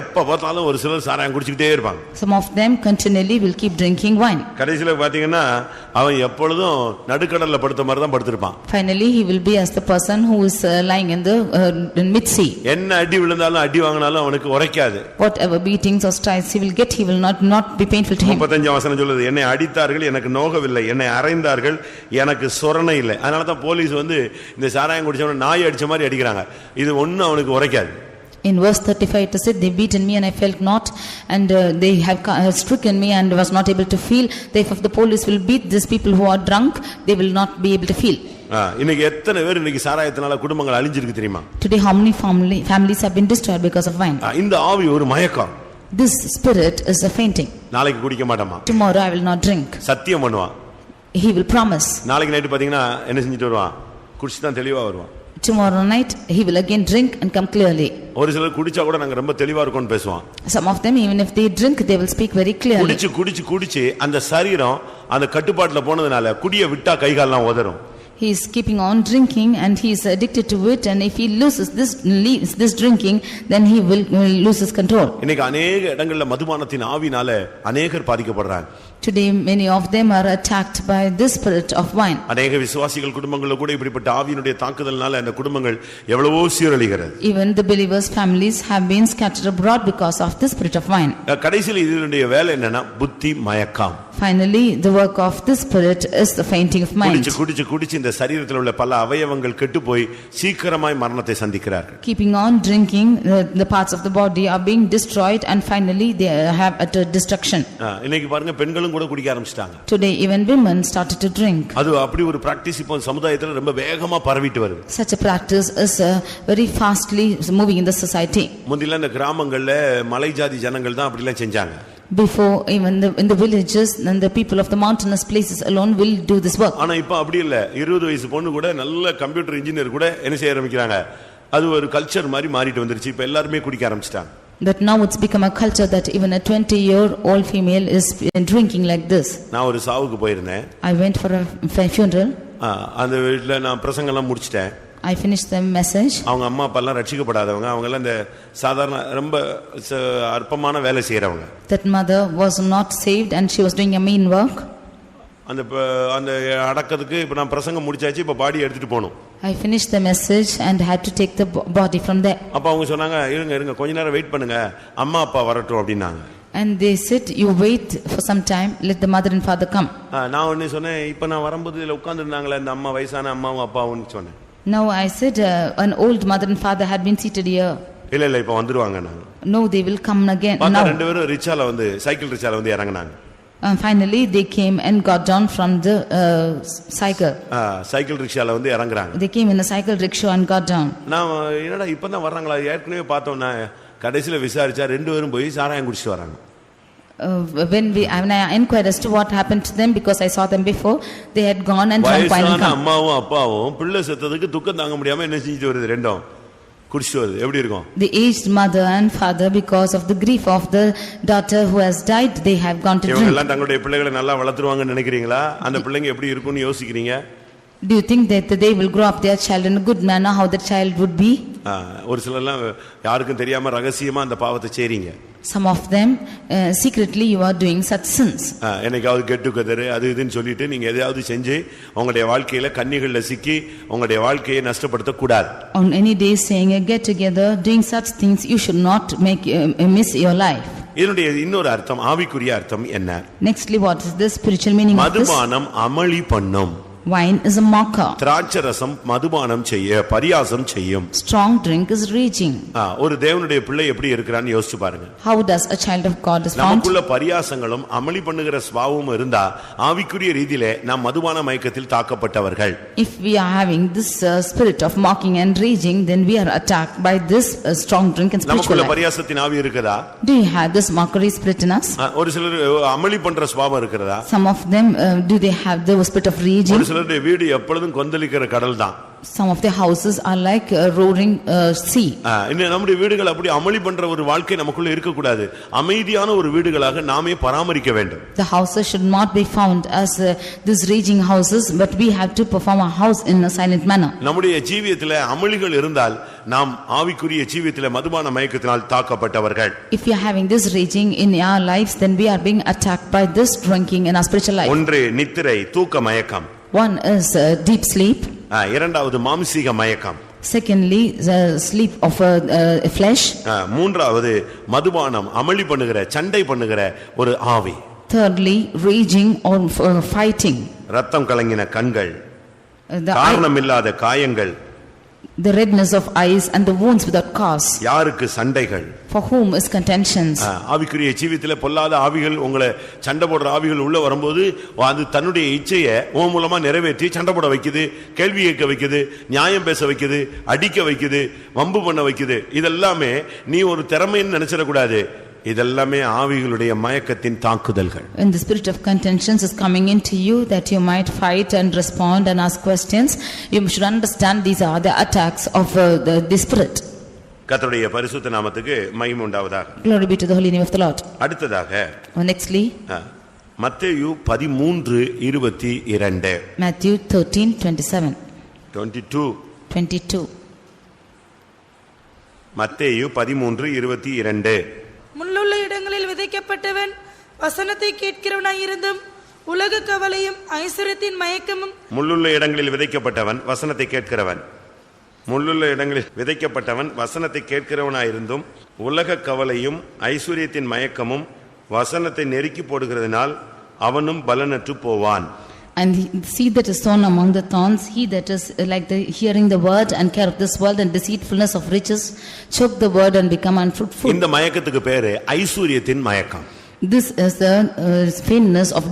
எப்ப பார்த்தாலும் ஒரு சிலர் சாராயம் குடிச்சிட்டே இருப்பாங்க. Some of them continually will keep drinking wine. கடைசில பாத்தீங்கன்னா அவன் எப்பொழுதும் நடுக்கடல்ல படுத்த மாதிரி தான் படுத்திருப்பான். Finally he will be as the person who is lying in the mid sea. என்ன அடி விழுந்தாலும் அடி வாங்கினாலும் அவனுக்கு உரைக்காது. Whatever beatings or stripes he will get, he will not be painful to him. 35 வசனம் சொல்லுது, என்னை அடித்தார்கள் எனக்கு நோகவில்லை, என்னை அறைந்தார்கள் எனக்கு சொரணை இல்லை. அதனால தான் போலீஸ் வந்து இந்த சாராயம் குடிச்சவன நாய் அடிச்ச மாதிரி அடிக்கிறாங்க. இது ஒண்ணு அவனுக்கு உரைக்காது. In verse 35 it is said, they beaten me and I felt not, and they have stricken me and was not able to feel. Therefore if the police will beat these people who are drunk, they will not be able to feel. இன்னைக்கு எத்தனை பேர் இன்னைக்கு சாராயத்தினால குடும்பங்கள் அழிஞ்சிருக்கு தெரியுமா? Today how many families have been destroyed because of wine? இந்த ஆவி ஒரு மயக்கம். This spirit is a fainting. நாளைக்கு குடிக்க மாட்டேமா. Tomorrow I will not drink. சத்தியம் பண்ணுவான். He will promise. நாளைக்கு நைட் பாத்தீங்கன்னா என்ன செஞ்சிட்டு வருவான்? குடிச்சு தான் தெளிவா வருவான். Tomorrow night he will again drink and come clearly. ஒரு சிலர் குடிச்சா கூட நாங்க ரொம்ப தெளிவா இருக்கோம்னு பேசுவான். Some of them even if they drink they will speak very clearly. குடிச்சு அந்த சரீரம் அந்த கட்டுப்பாட்டுல போனதுனால குடிய விட்டா கை கால்லாம் உதறும். He is keeping on drinking and he is addicted to it, and if he loses this drinking, then he will lose his control. இன்னைக்கு अनेक இடங்கள்ல மதுபானத்தின் ஆவினால अनेகர் பாதிக்கப்படுறாங்க. Today many of them are attacked by this spirit of wine. अनेக விசுவாசிகள் குடும்பங்கள்ல கூட இப்படிப்பட்ட ஆவியினுடைய தாக்குதல்னால அந்த குடும்பங்கள் எவ்வளவோ சீரழிகிறது. Even the believers families have been scattered abroad because of this spirit of wine. கடைசில இதனுடைய வேலை என்னன்னா புத்தி மயக்கம். Finally the work of this spirit is the fainting of mind. குடிச்சு இந்த சரீரத்தில் உள்ள பல அவயவங்கள் கெட்டு போய் சீக்கிரமாய் மரணத்தை சந்திக்கிறார்கள். Keeping on drinking the parts of the body are being destroyed and finally they have a destruction. இன்னைக்கு பாருங்க பெண்களும் கூட குடிக்க ஆரம்பிச்சிட்டாங்க. Today even women started to drink. அது அப்படி ஒரு பிராக்டீஸ் இப்போ சமுதாயத்துல ரொம்ப வேகமா பரவிட்டு வருது. Such a practice is very fastly moving in the society. முந்தில இந்த கிராமங்கள்ல மலை ஜாதி ஜனங்கள் தான் அப்படி எல்லாம் செஞ்சாங்க. Before even in the villages and the people of the mountainous places alone will do this work. ஆனா இப்போ அப்படி இல்ல. 20 வயசு பொண்ணு கூட நல்ல கம்ப்யூட்டர் இன்ஜினியர் கூட என்ன செய்ய ஆரம்பிக்கிறாங்க. அது ஒரு கல்ச்சர் மாதிரி மாறிட்டு வந்துருச்சு. இப்போ எல்லாரும் குடிக்க ஆரம்பிச்சிட்டாங்க. That now it's become a culture that even a 20-year-old female is drinking like this. நான் ஒரு சாவுக்கு போயிருந்தேன். I went for a funeral. அந்த வீட்ல நான் பிரசங்கம் எல்லாம் முடிச்சிட்டேன். I finished the message. அவங்க அம்மா அப்பா எல்லாம் ரட்சிக்கப்படாதவங்க. அவங்க எல்லாம் இந்த சாதாரண ரொம்ப அற்பமான வேலை செய்யறவங்க. That mother was not saved and she was doing a mean work. அந்த அடக்கத்துக்கு இப்ப நான் பிரசங்கம் முடிச்சாச்சு. இப்ப பாடி எடுத்துட்டு போணும். I finished the message and had to take the body from there. அப்ப அவங்க சொன்னாங்க இருங்க கொஞ்ச நேரம் வெயிட் பண்ணுங்க அம்மா அப்பா வரட்டும் அப்படினாங்க. And they said you wait for some time, let the mother and father come. நான் ஒண்ணு சொன்னேன் இப்ப நான் வரும்போது இதுல உட்கார்ந்திருந்தாங்களே அந்த அம்மா வயசான அம்மாவும் அப்பாவும் சொன்னேன். Now I said an old mother and father had been seated here. இல்ல இப்ப வந்துருவாங்க நான். No, they will come again now. ரெண்டு பேரும் ரிச்சால வந்து சைக்கிள் ரிச்சால வந்து இறங்குனாங்க. And finally they came and got down from the cycle. Cycle ரிக்ஷால வந்து இறங்குறாங்க. They came in a cycle rickshaw and got down. நான் என்னடா இப்பதான் வர்றாங்களா ஏற்கனவே பார்த்தோம்னா கடைசில விசாரிச்சா ரெண்டு பேரும் போய் சாராயம் குடிச்சிட்டு வராங்க. When I inquired as to what happened to them, because I saw them before, they had gone and drunk wine and come. அம்மாவும் அப்பாவும் பிள்ளை செத்ததுக்கு துக்கம் தாங்க முடியாம என்ன செஞ்சிட்டு வருது ரெண்டும் குடிச்சிட்டு வருது. எப்படி இருக்கும்? The aged mother and father, because of the grief of the daughter who has died, they have gone to drink. இவங்க எல்லாம் தங்களுடைய பிள்ளைகளை நல்லா வளர்த்துருவாங்கன்னு நினைக்கிறீங்களா? அந்த பிள்ளைங்க எப்படி இருக்கும்னு யோசிக்கிறீங்க? Do you think that they will grow up their child in a good manner, how the child would be? ஒரு சிலர்லாம் யாருக்கும் தெரியாம ரகசியமா அந்த பாவத்தை செய்றீங்க. Some of them secretly you are doing such sins. என்னைக்காவது கெட் டுகெதர் அது இதுன்னு சொல்லிட்டு நீங்க எதையாவது செஞ்சு உங்களுடைய வாழ்க்கையில கன்னிகள்ல சிக்கி உங்களுடைய வாழ்க்கையை நஷ்டப்படுத்த கூடாது. On any day saying a get together, doing such things, you should not make miss your life. இதனுடைய இன்னொரு அர்த்தம் ஆவிக்குரிய அர்த்தம் என்ன? Nextly, what is the spiritual meaning of this? மதுபானம் அமளி பண்ணும். Wine is a mocker. திராட்சரசம் மதுபானம் செய்ய பரியாசம் செய்யும். Strong drink is raging. ஒரு தேவனுடைய பிள்ளை எப்படி இருக்கிறான்னு யோசிச்சு பாருங்க. How does a child of God is found? நமக்குள்ள பரியாசங்களும் அமளி பண்ணுகிற சுபாவமும் இருந்தா ஆவிக்குரிய ரீதியிலே நாம் மதுபான மயக்கத்தில் தாக்கப்பட்டவர்கள். If we are having this spirit of mocking and raging, then we are attacked by this strong drink and spiritual நமக்குள்ள life. பரியாசத்தின் ஆவி இருக்குதா? Do you have this mockery spirit in us? ஒரு சிலர் அமளி பண்ற சுபாவம் இருக்குதா? Some of them do they have the spirit of raging? சிலருடைய வீடு எப்பொழுதும் கொந்தளிக்கிற கடல் தான். Some of the houses are like a roaring sea. நம்முடைய வீடுகள் அப்படி அமளி பண்ற ஒரு வாழ்க்கை நமக்குள்ள இருக்க கூடாது. அமைதியான ஒரு வீடுகளாக நாமே பராமரிக்க வேண்டும். The houses should not be found as these raging houses, but we have to perform our house in a silent manner. நம்முடைய ஜீவியத்திலே அமளிகள் இருந்தால் நாம் ஆவிக்குரிய ஜீவியத்திலே மதுபான மயக்கத்தினால் தாக்கப்பட்டவர்கள். If we are having this raging in our lives, then we are being attacked by this drinking in our spiritual life. ஒன்று நித்திரை தூக்க மயக்கம். One is deep sleep. இரண்டாவது மாம்சீக மயக்கம். Secondly, the sleep of flesh. மூன்றாவது மதுபானம் அமளி பண்ணுகிற சண்டை பண்ணுகிற ஒரு ஆவி. Thirdly, raging or fighting. ரத்தம் கலங்கின கண்கள், காரணமில்லாத காயங்கள், The redness of eyes and the wounds without cause. யாருக்கு சண்டைகள்? For whom is contentions? ஆவிக்குரிய ஜீவிதத்திலே பொல்லாத ஆவிகள் உங்களை சண்டை போடுற ஆவிகள் உள்ள வரும்போது அது தன்னுடைய இச்சையை உன் மூலமா நிறைவேற்றி சண்டை போட வைக்குது, கேள்வி கேட்க வைக்குது, நியாயம் பேச வைக்குது, அடிக்க வைக்குது, வம்பு பண்ண வைக்குது. இதெல்லாமே நீ ஒரு திறமைன்னு நினைச்சிடக்கூடாது. இதெல்லாமே ஆவிகளுடைய மயக்கத்தின் தாக்குதல்கள். When the spirit of contentions is coming into you that you might fight and respond and ask questions, you should understand these are the attacks of the spirit. கர்த்தருடைய பரிசுத்த நாமத்துக்கு மகிமை உண்டாவதாக. Glory be to the holy name of the Lord. அடுத்ததாக Nextly, மத்தேயு 13:22. Matthew 13:27. 22. மத்தேயு 13:22. முள்ளுள்ள இடங்களில் விதைக்கப்பட்டவன் வசனத்தை கேட்கிறவனாயிருந்தும் உலக கவலையும் ஐஸ்வரியத்தின் மயக்கமும். முள்ளுள்ள இடங்களில் விதைக்கப்பட்டவன் வசனத்தை கேட்கிறவன். முள்ளுள்ள இடங்களில் விதைக்கப்பட்டவன் வசனத்தை கேட்கிறவனாயிருந்தும் உலக கவலையும் ஐஸ்வரியத்தின் மயக்கமும் வசனத்தை நெருக்கி போடுகிறதுனால் அவனும் பலனற்று போவான். And the seed that is sown among the thorns, he that is like the hearing the word and care of this world and deceitfulness of riches, choke the word and become unfruitful. இந்த மயக்கத்துக்கு பேரு ஐஸ்வரியத்தின் மயக்கம். This is the faintness of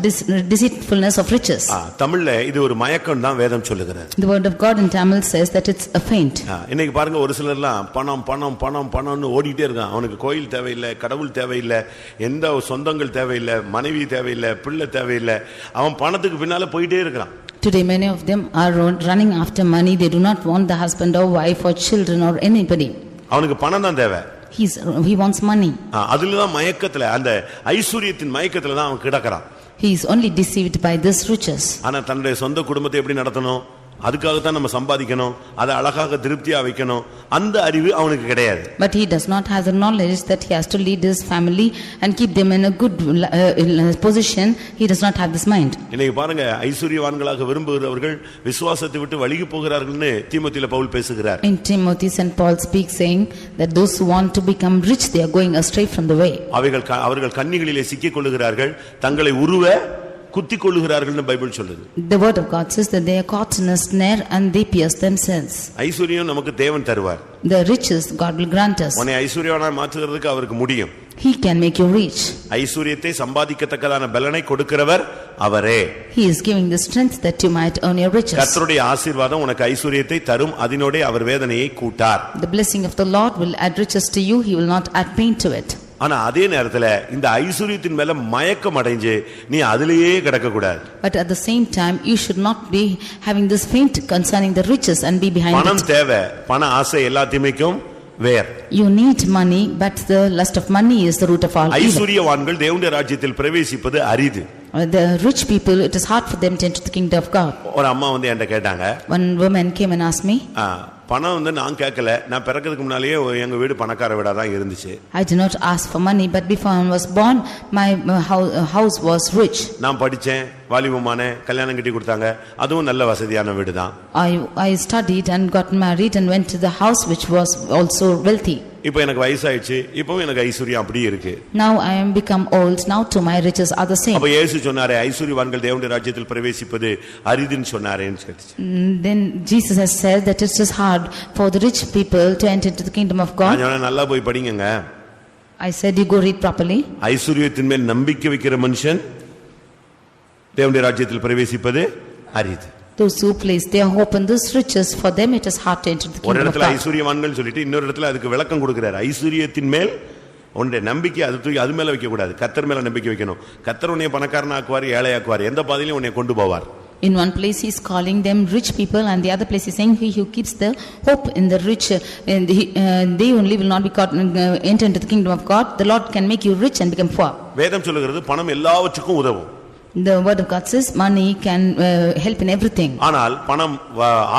deceitfulness of riches. தமிழ்ல இது ஒரு மயக்கம் தான் வேதம் சொல்லுகிறது. The word of God in Tamil says that it's a feint. இன்னைக்கு பாருங்க, ஒரு சிலர்லாம் பணம் பணம் பணம் பணம்னு ஓடிட்டே இருக்கான். அவனுக்கு கோயில் தேவையில்லை, கடவுள் தேவையில்லை, எந்த சொந்தங்கள் தேவையில்லை, மனைவி தேவையில்லை, பிள்ளை தேவையில்லை, அவன் பணத்துக்கு பின்னால போயிட்டே இருக்கிறான். Today many of them are running after money. They do not want the husband or wife or children or anybody. அவனுக்கு பணம் தான் தேவை. He wants money. அதுலதான் மயக்கத்துல, அந்த ஐஸ்வரியத்தின் மயக்கத்துல தான் அவன் கிடக்குறான். He is only deceived by this riches. ஆனா தன்னுடைய சொந்த குடும்பத்தை எப்படி நடத்தணும், அதுக்காகத்தான் நம்ம சம்பாதிக்கணும், அதை அழகாக திருப்தியா வைக்கணும், அந்த அறிவு அவனுக்கு கிடையாது. But he does not have the knowledge that he has to lead his family and keep them in a good position. He does not have this mind. இன்னைக்கு பாருங்க, ஐஸ்வரியவான்களாக விரும்புகிறவர்கள் விசுவாசத்தை விட்டு வழிகி போகிறார்கள்னு தீமோத்தேயுல பவுல் பேசுகிறார். In Timothy, St. Paul speaks saying that those who want to become rich, they are going astray from the way. அவர்கள் கண்ணிகளிலே சிக்கிக் கொள்ளுகிறார்கள், தங்களை உருவ குத்திக் கொள்ளுகிறார்கள்னு பைபிள் சொல்லுது. The word of God says that they are caught in a snare and they pierce themselves. ஐஸ்வரியம் நமக்கு தேவன் தருவார். The riches God will grant us. உன்னை ஐஸ்வரியவானாய் மாற்றுகிறதுக்கு அவருக்கு முடியும். He can make you rich. ஐஸ்வரியத்தை சம்பாதிக்கத்தக்கதான பலனை கொடுக்கிறவர் அவரே. He is giving the strength that you might earn your riches. கர்த்தருடைய ஆசீர்வாதம் உனக்கு ஐஸ்வரியத்தை தரும், அதினோடே அவர் வேதனையை கூட்டார். The blessing of the Lord will add riches to you. He will not add pain to it. ஆனா அதே நேரத்துல இந்த ஐஸ்வரியத்தின் மேல மயக்கம் அடைஞ்சு நீ அதிலேயே கிடக்க கூடாது. But at the same time you should not be having this faint concerning the riches and be behind பணம் it. தேவை, பண ஆசை எல்லா தீமைக்கும் வேர். You need money, but the lust of money is the root of all evil. ஐஸ்வரியவான்கள் தேவனுடைய ராஜ்யத்தில் பிரவேசிப்பது அரிது. The rich people, it is hard for them to enter the kingdom of God. ஒரு அம்மா வந்து என்கிட்ட கேட்டாங்க. One woman came and asked me. பணம் வந்து நான் கேட்கல, நான் பிறக்கிறதுக்கு முன்னாலேயே எங்க வீடு பணக்கார வீடா தான் இருந்துச்சு. I did not ask for money, but before I was born my house was rich. நான் படிச்சேன், வாலிபமான கல்யாணம் கட்டி கொடுத்தாங்க, அதுவும் நல்ல வசதியான வீடு தான். I studied and got married and went to the house which was also wealthy. இப்போ எனக்கு வயசாயிடுச்சு, இப்பவும் எனக்கு ஐஸ்வரியம் அப்படியே இருக்கு. Now I am become old, now to my riches are the same. அப்ப இயேசு சொன்னாரே ஐஸ்வரியவான்கள் தேவனுடைய ராஜ்யத்தில் பிரவேசிப்பது அரிதுன்னு சொன்னாரேன்னு சொல்லிச்சு. Then Jesus has said that it is hard for the rich people to enter into the kingdom of God. நான் நல்லா போய் படிங்கங்க. I said you go read properly. ஐஸ்வரியத்தின் மேல் நம்பிக்கை வைக்கிற மனுஷன் தேவனுடைய ராஜ்யத்தில் பிரவேசிப்பது அரிது. Those who place their hope in this riches, for them it is hard to enter the ஒரு kingdom of இடத்துல God. ஐஸ்வரியவான்கள் சொல்லிட்டு இன்னொரு இடத்துல அதுக்கு விளக்கம் கொடுக்கிறார். ஐஸ்வரியத்தின் மேல் உன்னுடைய நம்பிக்கை அது தூக்கி அது மேல வைக்க கூடாது, கர்த்தர் மேல நம்பிக்கை வைக்கணும். கர்த்தர் உன்னை பணக்காரனாக்குவார், ஏழையாக்குவார், எந்த பாதையிலும் உன்னை கொண்டு போவார். In one place he is calling them rich people, and the other place he is saying he who keeps the hope in the rich, they only will not be caught, enter into the kingdom of God. The Lord can make you rich and become poor. வேதம் சொல்லுகிறது பணம் எல்லாவற்றுக்கும் உதவும். The word of God says money can help in everything. ஆனால் பணம்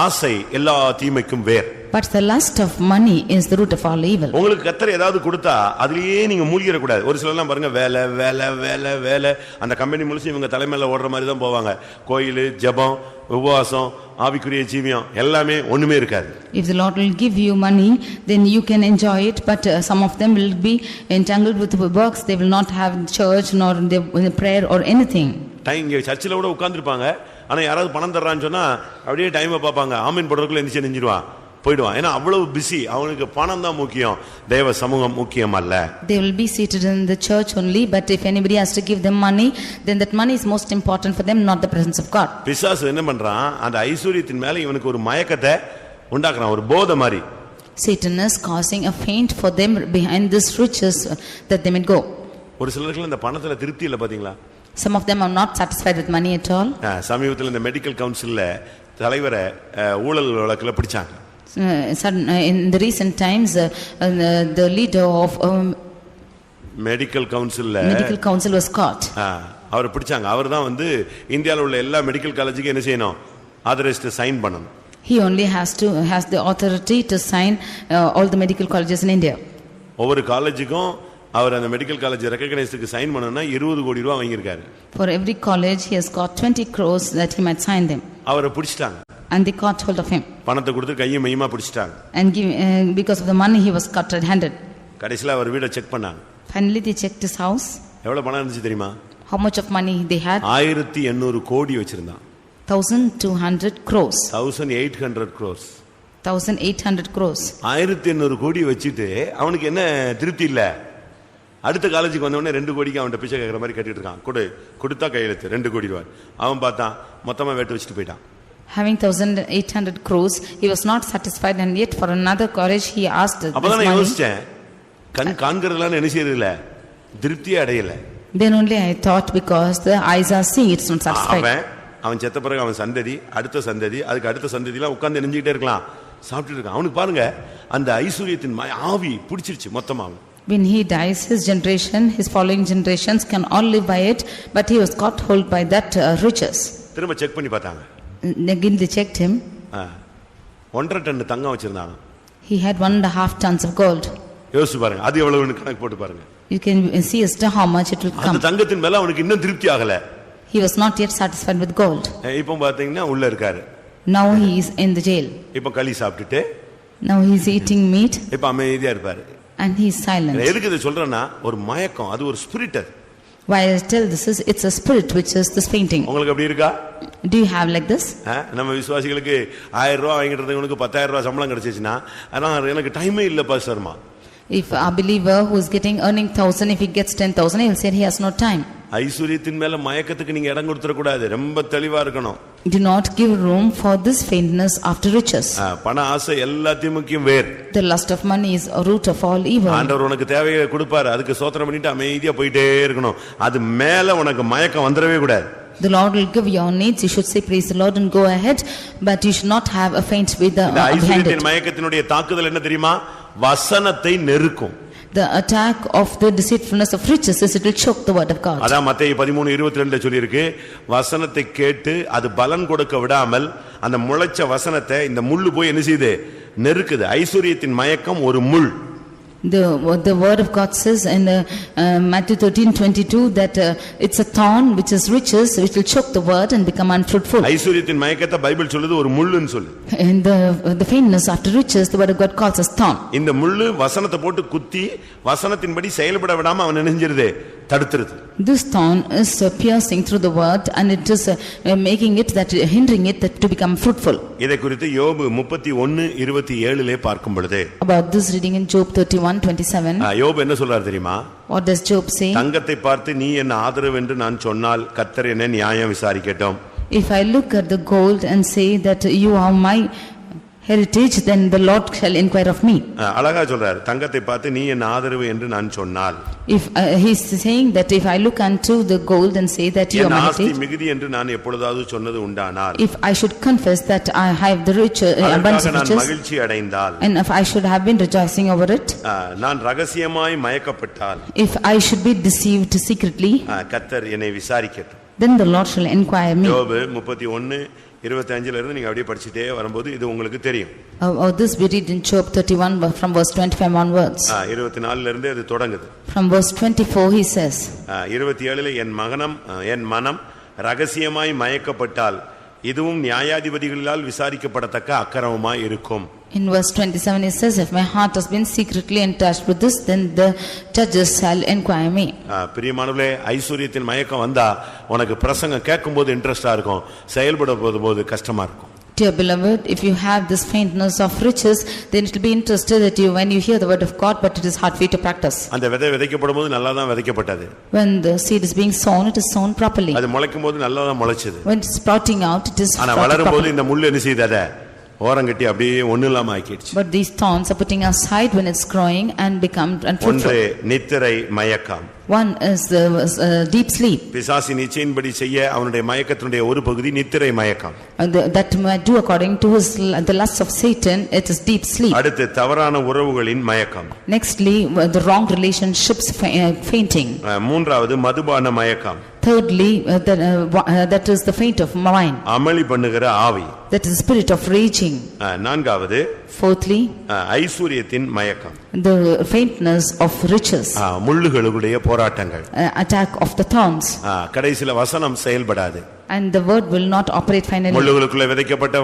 ஆசை எல்லா தீமைக்கும் வேர். But the lust of money is the root of all evil. உங்களுக்கு கர்த்தர் ஏதாவது கொடுத்தா அதிலேயே நீங்க மூழ்கிர கூடாது. ஒரு சிலர்லாம் பாருங்க, வேலை வேலை வேலை வேலை, அந்த கம்பெனி முழுசும் இவங்க தலைமையில ஓடுற மாதிரி தான் போவாங்க. கோயில், ஜெபம், உபவாசம், ஆவிக்குரிய ஜீவியம் எல்லாமே ஒண்ணுமே இருக்காது. If the Lord will give you money, then you can enjoy it, but some of them will be entangled with the works. They will not have church nor the prayer or anything. இங்க சர்ச்சில் கூட உட்கார்ந்துருப்பாங்க, ஆனா யாராவது பணம் தர்றான்னு சொன்னா அப்படியே டைமை பார்ப்பாங்க, ஆமீன் போடுறதுக்குள்ள எந்திரிச்சு நெஞ்சிருவான். போயிடுவான். ஏன்னா அவ்வளவு பிஸி, அவனுக்கு பணம் தான் முக்கியம், தேவ சமூகம் முக்கியம் அல்ல. They will be seated in the church only, but if anybody has to give them money, then that money is most important for them, not the presence of God. பிசாசு என்ன பண்றான், அந்த ஐஸ்வரியத்தின் மேல இவனுக்கு ஒரு மயக்கத்தை உண்டாக்குறான், ஒரு போதை மாதிரி. Satan is causing a feint for them behind this riches that they may go. ஒரு சிலருக்கு இந்த பணத்துல திருப்தி இல்ல பாத்தீங்களா? Some of them are not satisfied with money at all. சமீபத்தில் இந்த மெடிக்கல் கவுன்சில்ல தலைவரை ஊழல் வழக்குல பிடிச்சாங்க. In the recent times, the leader of medical council was caught. அவரை பிடிச்சாங்க. அவர் தான் வந்து இந்தியாவில் உள்ள எல்லா மெடிக்கல் காலேஜுக்கும் என்ன செய்யணும், ஆதரைஸ்ட் சைன் பண்ணணும். He only has the authority to sign all the medical colleges in India. ஒவ்வொரு காலேஜுக்கும் அவர் அந்த மெடிக்கல் காலேஜ் ரெகக்னைஸ்டுக்கு சைன் பண்ணனும்னா 20 கோடி ரூபாய் வாங்கியிருக்காரு. For every college he has got 20 crores that he might sign them. அவரை பிடிச்சிட்டாங்க. And they caught hold of him. பணத்தை கொடுத்து கையை மையமா பிடிச்சிட்டாங்க. And because of the money he was caught red-handed. கடைசில அவர் வீட்டை செக் பண்ணாங்க. Finally they checked his house. எவ்வளவு பணம் இருந்துச்சு தெரியுமா? How much of money they had? 1800 கோடி வச்சிருந்தான். 1200 crores. 1800 crores. 1800 crores. 1800 கோடி வச்சிட்டு அவனுக்கு என்ன திருப்தி இல்ல. அடுத்த காலேஜுக்கு வந்த உடனே 2 கோடிக்கு அவன்கிட்ட பிச்சை கேட்கற மாதிரி கட்டிட்டு இருக்கான். கொடுத்தா கையெழுத்து 2 கோடி ரூபாய். அவன் பார்த்தான், மொத்தமா வெட்டு வச்சிட்டு போயிட்டான். Having 1800 crores, he was not satisfied, and yet for another college he asked this அப்பதான் money. யோசிச்சேன், கண் காண்கிறதெல்லாம் என்ன செய்யறது இல்ல, திருப்தியே அடையல. Then only I thought, because the eyes are seeing, it's not satisfied. அவன் செத்த பிறகு அவன் சந்ததி, அடுத்த சந்ததி, அதுக்கு அடுத்த சந்ததிலாம் உட்கார்ந்து நெஞ்சிக்கிட்டே இருக்கலாம், சாப்பிட்டுட்டு இருக்கான். அவனுக்கு பாருங்க அந்த ஐஸ்வரியத்தின் ஆவி பிடிச்சிருச்சு மொத்தமா. When he dies, his generation, his following generations can all live by it, but he was caught hold by that riches. திரும்ப செக் பண்ணி பார்த்தாங்க. Again they checked him. 1.5 ton தங்கம் வச்சிருந்தாங்க. He had 1.5 tons of gold. யோசிச்சு பாருங்க, அது எவ்வளவுன்னு கணக்கு போட்டு பாருங்க. You can see as to how much it will come. அந்த தங்கத்தின் மேல அவனுக்கு இன்னும் திருப்தி ஆகல. He was not yet satisfied with gold. இப்போ பாத்தீங்கன்னா உள்ள இருக்காரு. Now he is in the jail. இப்போ களி சாப்பிட்டுட்டு, now he is eating meat. இப்போ அமைதியா இருப்பாரு. And he is silent. எதுக்கு இத சொல்றேன்னா, ஒரு மயக்கம், அது ஒரு spirit. Why I tell this is, it's a spirit which is this fainting. உங்களுக்கு அப்படி இருக்கா? Do you have like this? நம்ம விசுவாசிகளுக்கு 1000 ரூபாய் வாங்கிட்டதுக்கு 10000 ரூபாய் சம்பளம் கிடைச்சிச்சுனா, ஆனா எனக்கு டைமே இல்ல பாஸ்டர்மா. If a believer who is earning 1000, if he gets 10,000, he will say he has no time. ஐஸ்வரியத்தின் மேல மயக்கத்துக்கு நீங்க இடம் கொடுத்துற கூடாது, ரொம்ப தெளிவா இருக்கணும். Do not give room for this faintness after riches. பண ஆசை எல்லாத்தையும் முக்கியம் வேர். The lust of money is a root of all evil. ஆண்டவர் உனக்கு தேவையை கொடுப்பாரு, அதுக்கு ஸ்தோத்திரம் பண்ணிட்டு அமைதியா போயிட்டே இருக்கணும். அது மேல உனக்கு மயக்கம் வந்துடவே கூடாது. The Lord will give your needs, you should say praise the Lord and go ahead, but you should not have a faint with the behind it. மயக்கத்தினுடைய தாக்குதல் என்ன தெரியுமா? வசனத்தை நெருக்கும். The attack of the deceitfulness of riches is it will choke the word of God. அதான் மத்தேயு 13:22 சொல்லி இருக்கு, வசனத்தை கேட்டு அது பலன் கொடுக்க விடாமல் அந்த முளைச்ச வசனத்தை இந்த முள்ளு போய் என்ன செய்யுது, நெருக்குது. ஐஸ்வரியத்தின் மயக்கம் ஒரு முள். The word of God says in Matthew 13:22 that it's a thorn which is riches which will choke the word and become unfruitful. ஐஸ்வரியத்தின் மயக்கத்தை பைபிள் சொல்லுது ஒரு முள்ளுன்னு சொல்லு. And the faintness after riches, the word of God calls as thorn. இந்த முள்ளு வசனத்தை போட்டு குத்தி வசனத்தின்படி செயல்பட விடாம அவன் நினைஞ்சிருது, தடுத்துருது. This thorn is piercing through the word, and it is making it that hindering it that to become fruitful. இதை குறித்து யோபு 31:27 பார்க்கும் பொழுது, about this reading in Job 31:27, யோபு என்ன சொல்றார் தெரியுமா? what does Job say? தங்கத்தை பார்த்து நீ என்ன ஆதரவு என்று நான் சொன்னால் கர்த்தர் என்ன நியாயம் விசாரிக்கட்டும். If I look at the gold and say that you are my heritage, then the Lord shall inquire of me. அழகா சொல்றார், தங்கத்தை பார்த்து நீ என்ன ஆதரவு என்று நான் சொன்னால். If he is saying that if I look unto the gold and say that you are my heritage, ஆஸ்தி மிகுதி என்று நான் எப்பொழுதாவது சொன்னது உண்டானால், if I should confess that I have the rich abundance of riches, மகிழ்ச்சி அடைந்தால், and if I should have been rejoicing over it, நான் ரகசியமாய் மயக்கப்பட்டால், if I should be deceived secretly, கர்த்தர் என்னை விசாரிக்கட்டும். then the Lord shall inquire me. யோபு 31:25 இருந்து நீங்க அப்படியே படிச்சிட்டே வரும்போது இது உங்களுக்கு தெரியும். This we read in Job 31 from verse 25 onwards. 24 இருந்து அது தொடங்குது. From verse 24 he says, 27 என் மனம் ரகசியமாய் மயக்கப்பட்டால் இதுவும் நியாயாதிபதிகளால் விசாரிக்கப்படத்தக்க அக்கிரமமாய் இருக்கும். In verse 27 it says, if my heart has been secretly attached with this, then the judges shall inquire me. பிரியமானவர்களே, ஐஸ்வரியத்தின் மயக்கம் வந்தா உனக்கு பிரசங்கம் கேட்கும்போது இன்ட்ரெஸ்டா இருக்கும், செயல்பட போது கஷ்டமா இருக்கும். Dear beloved, if you have this faintness of riches, then it will be interested that you, when you hear the word of God, but it is hard for you to practice. அந்த விதை விதைக்கப்படும்போது நல்லா தான் விதைக்கப்பட்டது. When the seed is being sown, it is sown properly. அது முளைக்கும்போது நல்லா தான் முளைச்சது. When it is sprouting out, it is ஆனா sprouting வளரும்போது properly. இந்த முள்ளு என்ன செய்யுது அதை ஓரங்கட்டி அப்படியே ஒண்ணு இல்லாம ஆக்கிடுச்சு. But these thorns are putting aside when it's growing and become unfruitful. ஒன்று நித்திரை மயக்கம். One is the deep sleep. பிசாசின் இச்சையின்படி செய்ய அவனுடைய மயக்கத்தினுடைய ஒரு பகுதி நித்திரை மயக்கம். That might do according to the lust of Satan, it is deep sleep. அடுத்து தவறான உறவுகளின் மயக்கம். Nextly, the wrong relationships fainting. மூன்றாவது மதுபான மயக்கம். Thirdly, that is the faint of wine. அமளி பண்ணுகிற ஆவி. That is the spirit of raging. நான்காவது Fourthly, ஐஸ்வரியத்தின் மயக்கம். the faintness of riches. முள்ளுகளுடைய போராட்டங்கள். Attack of the thorns. கடைசில வசனம் செயல்படாது. And the word will not operate finally. முள்ளுகளுக்குள்ள விதைக்கப்பட்ட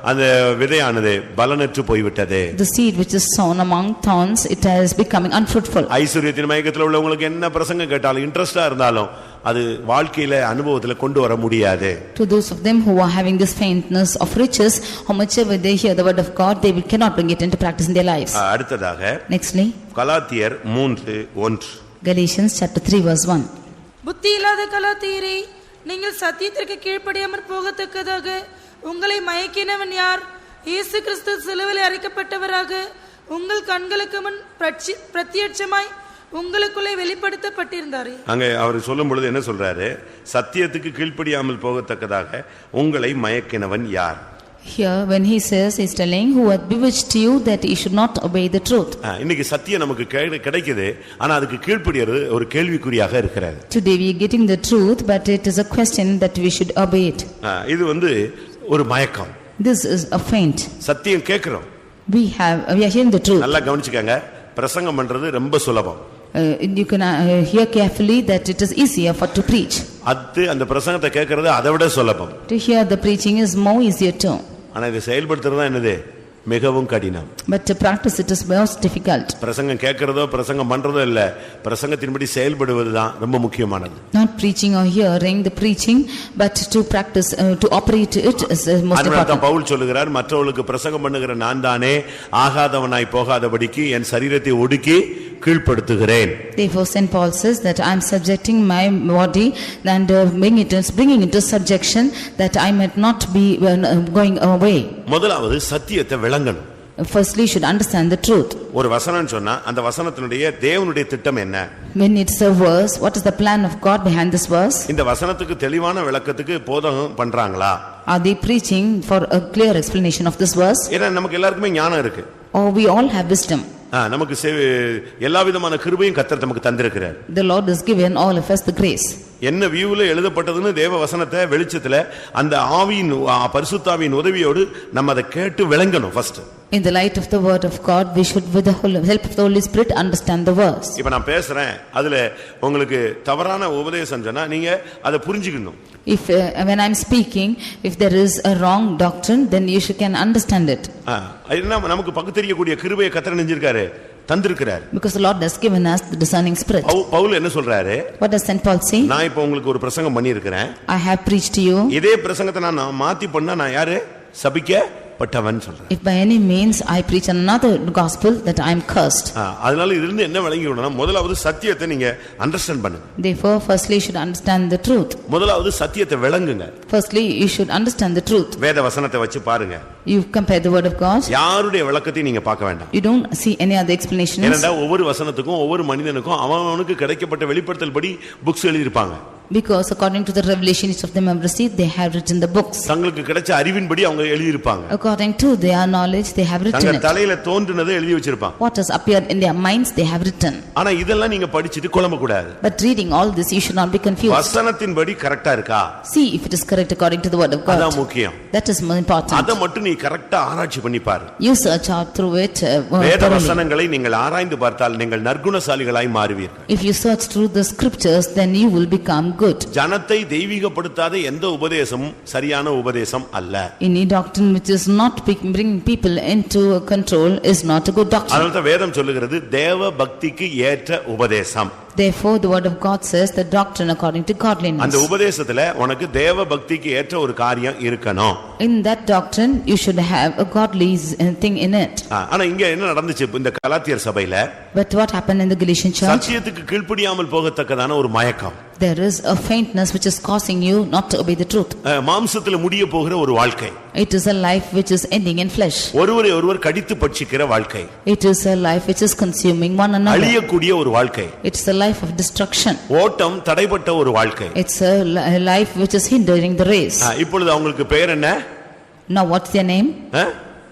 அந்த விதையானது பலனற்று போய்விட்டது. The seed which is sown among thorns, it is becoming unfruitful. ஐஸ்வரியத்தின் மயக்கத்தில் உள்ளவங்களுக்கு என்ன பிரசங்கம் கேட்டாலும் இன்ட்ரெஸ்டா இருந்தாலும் அது வாழ்க்கையில அனுபவத்துல கொண்டு வர முடியாது. To those of them who are having this faintness of riches, how much ever they hear the word of God, they cannot bring it into practice in their lives. அடுத்ததாக Nextly, கலாத்தியர் 3:1. Galatians chapter 3 verse 1. புத்தி இல்லாத கலாத்தியரே, நீங்கள் சத்தியத்திற்கு கீழ்ப்படியாமற் போகத்தக்கதாக உங்களை மயக்கினவன் யார்? இயேசு கிறிஸ்து சிலுவையில் அறைக்கப்பட்டவராக உங்கள் கண்களுக்கு முன் பிரத்யட்சமாய் உங்களுக்குள்ளே வெளிப்படுத்தப்பட்டிருந்தாரே. அங்க அவர் சொல்லும் பொழுது என்ன சொல்றாரு? சத்தியத்துக்கு கீழ்ப்படியாமல் போகத்தக்கதாக உங்களை மயக்கினவன் யார்? Here when he says, he is telling who had bewitched you that you should not obey the truth. இன்னைக்கு சத்தியம் நமக்கு கிடைக்குது, ஆனா அதுக்கு கீழ்ப்படிறது ஒரு கேள்விக்குறியாக இருக்கிறது. Today we are getting the truth, but it is a question that we should obey it. இது ஒரு மயக்கம். This is a feint. சத்தியம் கேக்குறோம். We are hearing the truth. நல்லா கவனிச்சுக்கங்க, பிரசங்கம் பண்றது ரொம்ப சுலபம். You can hear carefully that it is easier to preach. அந்த பிரசங்கத்தை கேக்குறது அதை விட சுலபம். To hear the preaching is more easier too. ஆனா இதை செயல்படுத்துறது தான் என்னது? மிகவும் கடினம். But to practice it is most difficult. பிரசங்கம் கேட்கிறதோ பிரசங்கம் பண்றதோ இல்ல, பிரசங்கத்தின்படி செயல்படுவதுதான் ரொம்ப முக்கியமானது. Not preaching or hearing the preaching, but to practice to operate it is most important. Pavul சொல்லுகிறார், மற்றவர்களுக்கு பிரசங்கம் பண்ணுகிற நான் தானே ஆகாதவனாய் போகாதபடிக்கு என் சரீரத்தை ஒடுக்கி கீழ்ப்படுத்துகிறேன். Therefore Saint Paul says that I am subjecting my body and bringing it into subjection, that I might not be going away. முதலாவது சத்தியத்தை விளங்கணும். Firstly, you should understand the truth. ஒரு வசனம் சொன்னா அந்த வசனத்தினுடைய தேவனுடைய திட்டம் என்ன? When it's a verse, what is the plan of God behind this verse? இந்த வசனத்துக்கு தெளிவான விளக்கத்துக்கு போதகம் பண்றாங்களா? Are they preaching for a clear explanation of this verse? ஏன்னா நமக்கு எல்லாருக்குமே ஞானம் இருக்கு. Or we all have wisdom. நமக்கு எல்லா விதமான கிருபையும் கர்த்தர் நமக்கு தந்திருக்கிறார். The Lord has given all of us the grace. என்ன வியூல எழுதப்பட்டதுன்னு தேவ வசனத்தை வெளிச்சத்துல அந்த ஆவியின் பரிசுத்தாவியின் உதவியோடு நம்ம அதை கேட்டு விளங்கணும். First in the light of the word of God, we should with the help of the Holy Spirit understand the verse. இப்ப நான் பேசுறேன், அதுல உங்களுக்கு தவறான உபதேசம் சொன்னா நீங்க அதை புரிஞ்சுக்கணும். If when I am speaking, if there is a wrong doctrine, then you can understand it. நமக்கு பகுத்தறியக்கூடிய கிருபையை கர்த்தர் நெஞ்சிருக்காரு, தந்திருக்கிறார். Because the Lord has given us the discerning spirit. Pavul என்ன சொல்றாரு? What does Saint Paul say? நான் இப்ப உங்களுக்கு ஒரு பிரசங்கம் பண்ணி இருக்கிறேன். I have preached to you. இதே பிரசங்கத்தை நான் மாத்தி பண்ணா நான் யாரு? சபிக்கப்பட்டவன் சொல்றேன். If by any means I preach another gospel, that I am cursed. அதனால இதிலிருந்து என்ன விளங்கிக்கணும்னா, முதலாவது சத்தியத்தை நீங்க அண்டர்ஸ்டாண்ட் பண்ணுங்க. Therefore firstly you should understand the truth. முதலாவது சத்தியத்தை விளங்குங்க. Firstly you should understand the truth. வேத வசனத்தை வச்சு பாருங்க. You compare the word of God. யாருடைய விளக்கத்தையும் நீங்க பார்க்க வேண்டாம். You don't see any other explanations. ஏன்னா ஒவ்வொரு வசனத்துக்கும் ஒவ்வொரு மனிதனுக்கும் அவனுக்கு கிடைக்கப்பட்ட வெளிப்படுத்தல் படி புக்ஸ் எழுதி இருப்பாங்க. Because according to the revelation each of them have received, they have written the books. தங்களுக்கு கிடைச்ச அறிவின்படி அவங்க எழுதி இருப்பாங்க. According to their knowledge, they have written it. தங்க தலையில தோன்றுனதை எழுதி வச்சிருப்பாங்க. What has appeared in their minds, they have written. ஆனா இதெல்லாம் நீங்க படிச்சிட்டு குழம்ப கூடாது. But reading all this, you should not be confused. வசனத்தின்படி கரெக்ட்டா இருக்கா? See if it is correct according to the word of God. அதான் முக்கியம். That is more important. அத மட்டும் நீ கரெக்ட்டா ஆராய்ச்சி பண்ணி பாரு. You search out through it. வேத வசனங்களை நீங்கள் ஆராய்ந்து பார்த்தால் நீங்கள் நற்குணசாலிகளாய் மாறுவீர்கள். If you search through the scriptures, then you will become good. ஜனத்தை தெய்வீகப்படுத்தாத எந்த உபதேசமும் சரியான உபதேசம் அல்ல. Any doctrine which is not bringing people into control is not a good doctrine. அதனால வேதம் சொல்லுகிறது தேவ பக்திக்கு ஏற்ற உபதேசம். Therefore the word of God says the doctrine according to godliness. அந்த உபதேசத்துல உனக்கு தேவ பக்திக்கு ஏற்ற ஒரு காரியம் இருக்கணும். In that doctrine you should have a godly thing in it. ஆனா இங்க என்ன நடந்துச்சு இந்த கலாத்தியர் சபையில? But what happened in the Galatian church? சத்தியத்துக்கு கீழ்ப்படியாமல் போகத்தக்கதான ஒரு மயக்கம். There is a faintness which is causing you not to obey the truth. மாம்சத்துல முடிய போகிற ஒரு வாழ்க்கை. It is a life which is ending in flesh. ஒருவரை ஒருவர் கடித்து பட்சிக்கிற வாழ்க்கை. It is a life which is consuming one another. அழியக்கூடிய ஒரு வாழ்க்கை. It's a life of destruction. ஓட்டம் தடைப்பட்ட ஒரு வாழ்க்கை. It's a life which is hindering the race. இப்பொழுது அவங்களுக்கு பெயர் என்ன? Now what's their name?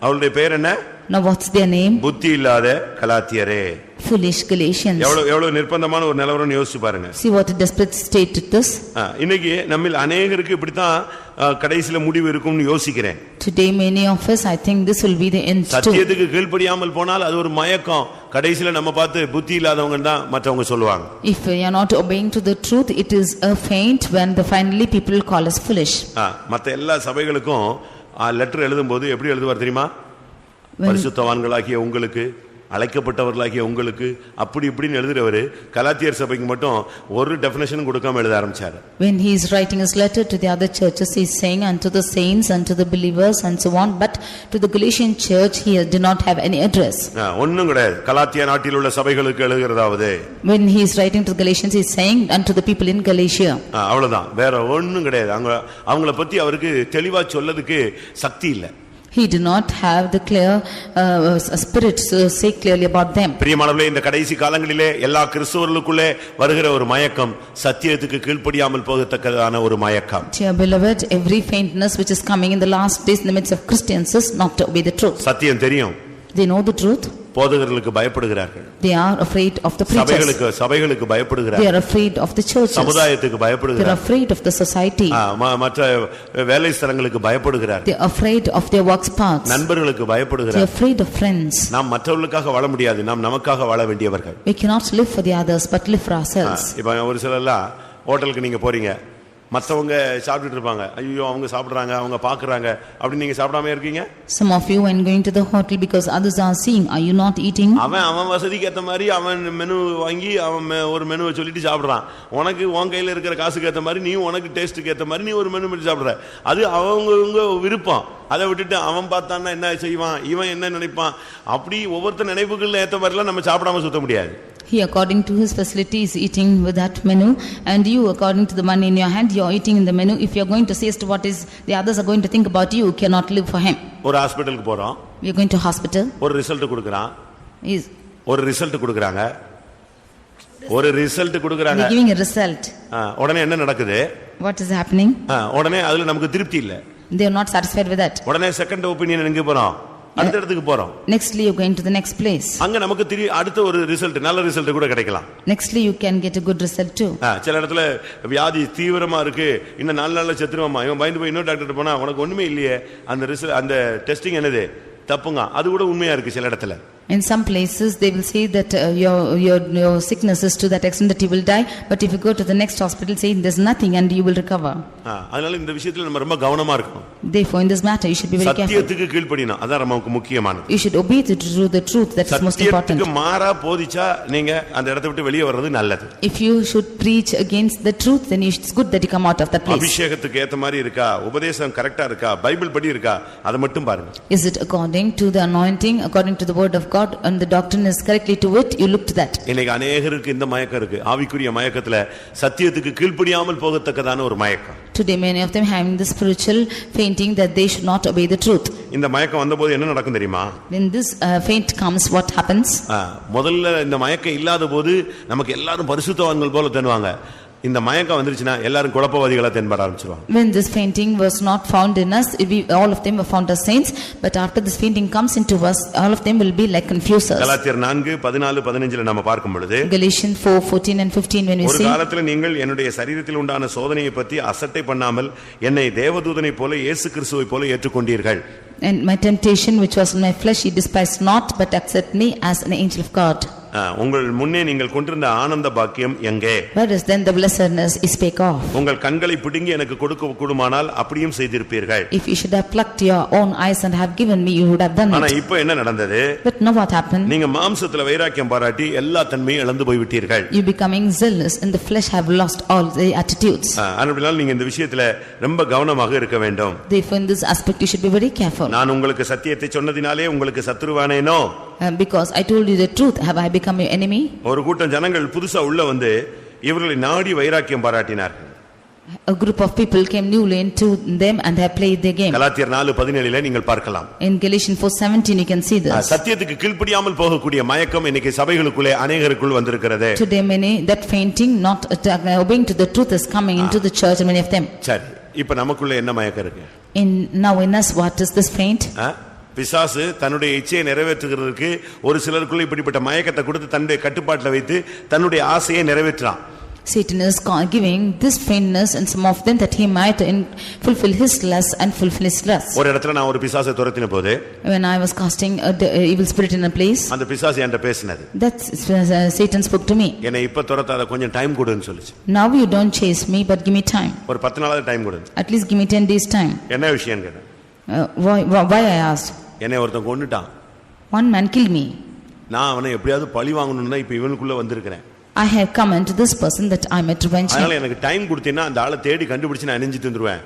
அவளுடைய பெயர் என்ன? Now what's their name? புத்தி இல்லாத கலாத்தியரே. Foolish Galatians. எவ்வளவு நிர்பந்தமான ஒரு நிலவரம் யோசிச்சு பாருங்க. See what a desperate state it is. இன்னைக்கு நம்மில் अनेகருக்கு இப்படி தான் கடைசில முடிவு இருக்கும்னு யோசிக்கிறேன். Today many of us I think this will be the end too. சத்தியத்துக்கு கீழ்ப்படியாமல் போனால் அது ஒரு மயக்கம். கடைசில நம்ம பார்த்து புத்தி இல்லாதவங்க தான் மற்றவங்க சொல்லுவாங்க. If we are not obeying to the truth, it is a feint when finally people call us foolish. மத்த எல்லா சபைகளுக்கும் லெட்டர் எழுதும்போது எப்படி எழுதுவார் தெரியுமா? பரிசுத்தவான்களாகிய உங்களுக்கு, அழைக்கப்பட்டவர்களாகிய உங்களுக்கு, அப்படி இப்படின்னு எழுதுறவரு கலாத்தியர் சபைக்கு மட்டும் ஒரு டெஃபினிஷன் கொடுக்காம எழுத ஆரம்பிச்சாரு. When he is writing his letter to the other churches, he is saying unto the saints, unto the believers and so on, but to the Galatian church he did not have any address. ஒண்ணும் கிடையாது. Galatia நாட்டில் உள்ள சபைகளுக்கு எழுதுறதாவது. When he is writing to the Galatians, he is saying unto the people in Galatia. அவ்வளவுதான், வேற ஒண்ணும் கிடையாது. அவங்கள பத்தி அவருக்கு தெளிவா சொல்லதுக்கு சக்தி இல்ல. He did not have the clear spirit to say clearly about them. பிரியமானவர்களே, இந்த கடைசி காலங்களிலே எல்லா கிறிஸ்தவர்களுக்குள்ளே வருகிற ஒரு மயக்கம் சத்தியத்துக்கு கீழ்ப்படியாமல் போகத்தக்கதான ஒரு மயக்கம். Dear beloved, every faintness which is coming in the last days in the midst of Christians is not to obey the truth. சத்தியம் தெரியும். They know the truth. போதகர்களுக்கு பயப்படுகிறார்கள். They are afraid of the preachers. சபைகளுக்கு பயப்படுகிறார்கள். They are afraid of the churches. சமுதாயத்துக்கு பயப்படுகிறார்கள். They are afraid of the society. மற்ற வேலை ஸ்தலங்களுக்கு பயப்படுகிறார்கள். They are afraid of their work paths. நண்பர்களுக்கு பயப்படுகிறார்கள். They are afraid of friends. நாம் மற்றவர்களுக்காக வாழ முடியாது, நாம் நமக்காக வாழ வேண்டியவர்கள். We cannot live for the others but live for ourselves. இப்போ ஒரு சிலர்லாம் ஹோட்டலுக்கு நீங்க போறீங்க, மற்றவங்க சாப்பிட்டுட்டு இருப்பாங்க, ஐயோ அவங்க சாப்பிடுறாங்க, அவங்க பாக்குறாங்க, அப்படி நீங்க சாப்பிடாம இருக்கீங்க. Some of you when going to the hotel because others are seeing, are you not eating? அவன் வசதிக்கு ஏத்த மாதிரி அவன் மெனு வாங்கி அவன் ஒரு மெனுவை சொல்லிட்டு சாப்பிடுறான். உனக்கு உன் கையில இருக்கிற காசுக்கு ஏத்த மாதிரி நீ உனக்கு டேஸ்ட்டுக்கு ஏத்த மாதிரி நீ ஒரு மெனு பண்ணி சாப்பிடுற. அது அவங்க விருப்பம். அதை விட்டுட்டு அவன் பார்த்தான்னா என்ன செய்வான், இவன் என்ன நினைப்பான், அப்படி ஒவ்வொருத்த நினைப்புகள் ஏத்த மாதிரிலாம் நம்ம சாப்பிடாம சுத்த முடியாது. He according to his facility is eating with that menu, and you according to the money in your hand you are eating in the menu. If you are going to say as to what is the others are going to think about you, you cannot live for him. ஒரு ஹாஸ்பிடலுக்கு போறோம், we are going to hospital. ஒரு result கொடுக்கறான், ஒரு result கொடுக்கறாங்க, giving a result. உடனே என்ன நடக்குது? What is happening? உடனே அதுல நமக்கு திருப்தி இல்ல. They are not satisfied with that. உடனே செகண்ட் ஒபினியன் எங்க போறோம்? அடுத்த இடத்துக்கு போறோம். Nextly you are going to the next place. அங்க நமக்கு அடுத்த ஒரு ரிசல்ட், நல்ல ரிசல்ட் கூட கிடைக்கலாம். Nextly you can get a good result too. சில இடத்துல வியாதி தீவிரமா இருக்கு, இன்னும் 4 நாள்ல செத்துருவாமா, இவன் பயந்து போய் இன்னொரு டாக்டர் போனா உனக்கு ஒண்ணுமே இல்லையே, அந்த ரிசல்ட் அந்த டெஸ்டிங் என்னது தப்புங்க, அது கூட உண்மையா இருக்கு சில இடத்துல. In some places they will say that your sickness is to that extent that you will die, but if you go to the next hospital saying there's nothing and you will recover. அதனால இந்த விஷயத்துல நம்ம ரொம்ப கவனமா இருக்கணும். Therefore in this matter you should be very careful. சத்தியத்துக்கு கீழ்ப்படியணும், அதான் நமக்கு முக்கியமானது. You should obey the truth, that is most important. சத்தியத்துக்கு மாறா போதிச்சா நீங்க அந்த இடத்தை விட்டு வெளியே வர்றது நல்லது. If you should preach against the truth, then it's good that you come out of that place. அபிஷேகத்துக்கு ஏத்த மாதிரி இருக்கா, உபதேசம் கரெக்ட்டா இருக்கா, பைபிள் படி இருக்கா, அத மட்டும் பாருங்க. Is it according to the anointing, according to the word of God, and the doctrine is correctly to it, you look to that. இன்னைக்கு अनेகருக்கு இந்த மயக்கம் இருக்கு. ஆவிக்குரிய மயக்கத்துல சத்தியத்துக்கு கீழ்ப்படியாமல் போகத்தக்கதான ஒரு மயக்கம். Today many of them having the spiritual fainting that they should not obey the truth. இந்த மயக்கம் வந்தபோது என்ன நடக்கும் தெரியுமா? When this faint comes, what happens? முதல்ல இந்த மயக்கம் இல்லாத போது நமக்கு எல்லாரும் பரிசுத்தவான்கள் போல தென்படுவாங்க. இந்த மயக்கம் வந்துருச்சுனா எல்லாரும் குழப்பவாதிகளா தென்பட ஆரம்பிச்சிடுவாங்க. When this fainting was not found in us, all of them were found as saints, but after this fainting comes into us, all of them will be like confusers. கலாத்தியர் 4:14-15 நாம பார்க்கும் பொழுது, Galatians 4:14 and 15 when we see, ஒரு காலத்துல நீங்கள் என்னுடைய சரீரத்தில் உண்டான சோதனையை பற்றி அசட்டை பண்ணாமல் என்னை தேவதூதனை போல இயேசு கிறிஸ்துவை போல ஏற்றுக்கொண்டீர்கள். And my temptation which was in my flesh you despised not, but accept me as an angel of God. உங்கள் முன்னே நீங்கள் கொண்டிருந்த ஆனந்த பாக்கியம் எங்கே? Where is then the blessedness is spake of? உங்கள் கண்களை பிடுங்கி எனக்கு கொடுக்க கூடுமானால் அப்படியும் செய்திருப்பீர்கள். If you should have plucked your own eyes and have given me, you would have done ஆனா it. இப்போ என்ன நடந்தது? But now what happened? நீங்க மாம்சத்துல வைராக்கியம் பாராட்டி எல்லா தன்மையும் இழந்து போய் விட்டீர்கள். You becoming zealous in the flesh have lost all the attitudes. அதனால நீங்க இந்த விஷயத்துல ரொம்ப கவனமாக இருக்க வேண்டும். Therefore in this aspect you should be very careful. நான் உங்களுக்கு சத்தியத்தை சொன்னதினாலே உங்களுக்கு சத்துருவானேனோ? Because I told you the truth, have I become your enemy? ஒரு கூட்டம் ஜனங்கள் புதுசா உள்ள வந்து இவர்களை நாடி வைராக்கியம் பாராட்டினார்கள். A group of people came newly into them and have played their game. கலாத்தியர் 4:17 நீங்கள் பார்க்கலாம். In Galatians 4:17 you can see this. சத்தியத்துக்கு கீழ்ப்படியாமல் போகக்கூடிய மயக்கம் இன்னைக்கு சபைகளுக்குள்ளே அநேகருக்குள் வந்திருக்கிறது. Today many that fainting not obeying to the truth is coming into the church, many of them. சரி, இப்ப நமக்குள்ள என்ன மயக்கம் இருக்கு? Now in us what is this faint? பிசாசு தன்னுடைய இச்சையை நிறைவேற்றுகிறதுக்கு ஒரு சிலருக்குள்ள இப்படிப்பட்ட மயக்கத்தை கொடுத்து தன்னுடைய கட்டுப்பாட்டில் வைத்து தன்னுடைய ஆசையை நிறைவேற்றான். Satan is giving this faintness and some of them that he might fulfill his lust and fulfill his lust. ஒரு இடத்துல நான் ஒரு பிசாசை துரத்தின போது, when I was casting an evil spirit in a place, அந்த பிசாசு என்கிட்ட பேசினது. that Satan spoke to me. என்னை இப்ப துரத்தாத, கொஞ்சம் டைம் கொடுன்னு சொல்லுச்சு. Now you don't chase me but give me time. ஒரு 10 நாளாவது டைம் கொடு. At least give me 10 days time. என்ன விஷயம் கேட்டேன். Why I asked. என்னை ஒருத்தன் கொன்னுட்டான். One man killed me. நான் அவனை எப்படியாவது பழி வாங்கணும்னா இப்ப இவனுக்குள்ள வந்திருக்கிறேன். I have come into this person that I might revenge him. அதனால எனக்கு டைம் கொடுத்தீன்னா அந்த ஆளை தேடி கண்டுபிடிச்சு நான் நெஞ்சிட்டு வந்துருவேன்.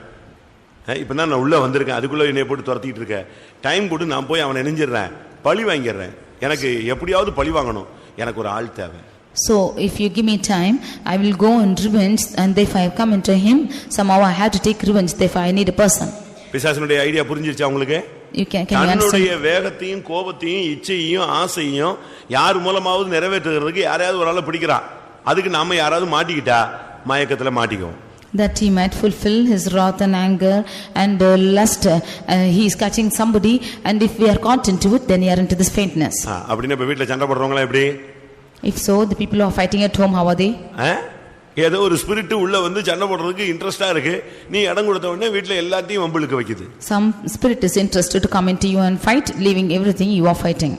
இப்போ நான் உள்ள வந்திருக்கேன், அதுக்குள்ள என்னை போட்டு துரத்திட்டு இருக்கேன். டைம் கொடு, நான் போய் அவனை நெஞ்சிடுறேன், பழி வாங்கிடுறேன். எனக்கு எப்படியாவது பழி வாங்கணும், எனக்கு ஒரு ஆள் தேவை. So if you give me time, I will go and revenge, and if I have come into him, somehow I have to take revenge, therefore I need a person. பிசாசுனுடைய ஐடியா புரிஞ்சிருச்சா உங்களுக்கு? Can you தன்னுடைய understand? வேகத்தையும் கோபத்தையும் இச்சையையும் ஆசையையும் யார் மூலமாவது நிறைவேற்றுகிறதுக்கு யாரையாவது ஒரு ஆளை பிடிக்கிறான். அதுக்கு நாம யாராவது மாட்டிக்கிட்டா மயக்கத்துல மாட்டிக்குவோம். That he might fulfill his wrath and anger and lust, he is catching somebody, and if we are caught into it, then we are into this faintness. அப்படின்னா இப்ப வீட்டுல சண்டை போடுறவங்களா எப்படி? If so, the people who are fighting at home, how are they? ஏதோ ஒரு spirit உள்ள வந்து சண்டை போடுறதுக்கு இன்ட்ரெஸ்டா இருக்கு, நீ இடம் கொடுத்த உடனே வீட்டுல எல்லாத்தையும் வம்பிழுக்க வைக்குது. Some spirit is interested to come into you and fight, leaving everything you are fighting.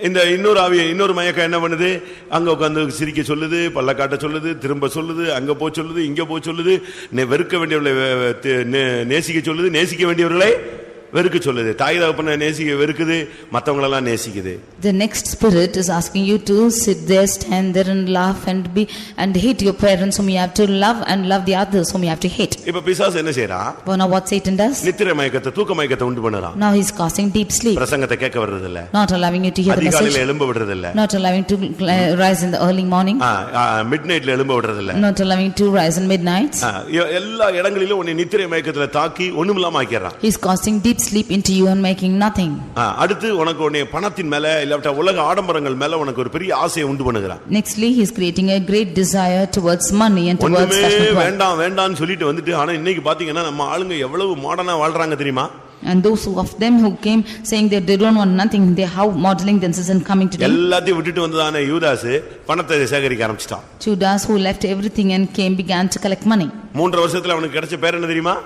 இந்த இன்னொரு ஆவியை இன்னொரு மயக்கம் என்ன பண்ணுது? அங்க உட்கார்ந்து சிரிக்க சொல்லுது, பல்ல காட்ட சொல்லுது, திரும்ப சொல்லுது, அங்க போ சொல்லுது, இங்க போ சொல்லுது, வெறுக்க வேண்டியவர்களை நேசிக்க சொல்லுது, நேசிக்க வேண்டியவர்களை வெறுக்க சொல்லுது. தாய் தகப்பனை நேசிக்க வெறுக்குது, மத்தவங்க எல்லாம் நேசிக்குது. The next spirit is asking you to sit there, stand there and laugh and hate your parents whom you have to love and love the others whom you have to hate. இப்ப பிசாசு என்ன செய்றான்? Well, now what Satan does? நித்திரை மயக்கத்தை, தூக்க மயக்கத்தை உண்டு பண்றான். Now he is causing deep sleep. பிரசங்கத்தை கேட்க வர்றது இல்ல. Not allowing you to hear the message. அதிகாலையில எழும்ப விடுறது இல்ல. Not allowing to rise in the early morning. மிட்நைட்ல எழும்ப விடுறது இல்ல. Not allowing to rise in midnight. எல்லா இடங்களிலும் உன்னை நித்திரை மயக்கத்துல தாக்கி ஒண்ணுமில்லாம ஆக்கிறான். He is causing deep sleep into you and making nothing. அடுத்து உனக்கு உன்னை பணத்தின் மேல இல்ல உலக ஆடம்பரங்கள் மேல உனக்கு ஒரு பெரிய ஆசையை உண்டு பண்ணுகிறான். Nextly he is creating a great desire towards money and towards fashion. வேண்டாம் வேண்டாம்னு சொல்லிட்டு வந்துட்டு, ஆனா இன்னைக்கு பாத்தீங்கன்னா நம்ம ஆளுங்க எவ்வளவு மாடர்னா வாழ்றாங்க தெரியுமா? And those of them who came saying that they don't want nothing, they how modeling themselves and coming to them. எல்லாத்தையும் விட்டுட்டு வந்ததானே யூதாஸ் பணத்தை சேகரிக்க ஆரம்பிச்சிட்டான். Judas who left everything and came began to collect money. 3 வருஷத்துல அவனுக்கு கிடைச்ச பேர் என்ன தெரியுமா?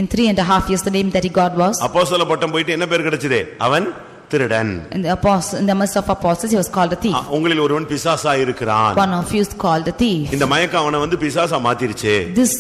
In 3.5 years the name that he got was அப்போஸ்தல பட்டம் போயிட்டு என்ன பேர் கிடைச்சது? அவன் திருடன். in the midst of apostles he was called a thief. உங்களில் ஒருவன் பிசாசா இருக்கிறான். One of you is called a thief. இந்த மயக்கம் அவனை வந்து பிசாசா மாத்திருச்சு. This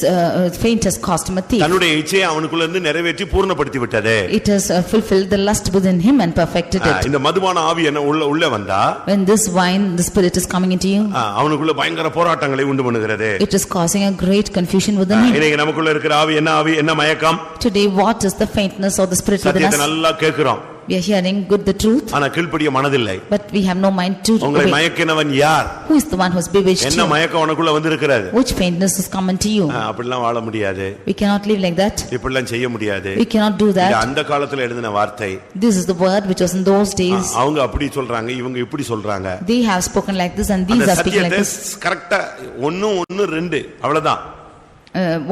faint has caused him a thief. தன்னுடைய இச்சையை அவனுக்குள்ள இருந்து நிறைவேற்றி பூர்ணப்படுத்தி விட்டது. It has fulfilled the lust within him and perfected it. இந்த மதுபான ஆவி என்ன உள்ள வந்தா, when this wine, the spirit is coming into you, அவனுக்குள்ள பயங்கர போராட்டங்களை உண்டு பண்ணுகிறது. it is causing a great confusion within him. இன்னைக்கு நமக்குள்ள இருக்கிற ஆவி என்ன மயக்கம்? Today what is the faintness of the spirit within us? சத்தியத்தை நல்லா கேக்குறோம், we are hearing good the truth, ஆனா கீழ்ப்படிய மனதில்லை. but we have no mind to உங்களை obey. மயக்கினவன் யார்? Who is the one who has bewitched என்ன you? மயக்கம் உனக்குள்ள வந்திருக்கிறது? Which faintness is common to you? அப்படிலாம் வாழ முடியாது, We cannot live like that. இப்படிலாம் செய்ய முடியாது. We cannot do இது that. அந்த காலத்துல எழுதின வார்த்தை. This is the word which was in those days. அவங்க அப்படி சொல்றாங்க, இவங்க இப்படி சொல்றாங்க. They have spoken like this and these அந்த are speaking like சத்தியத்தை this. கரெக்ட்டா 1 1 2 அவ்வளவுதான்.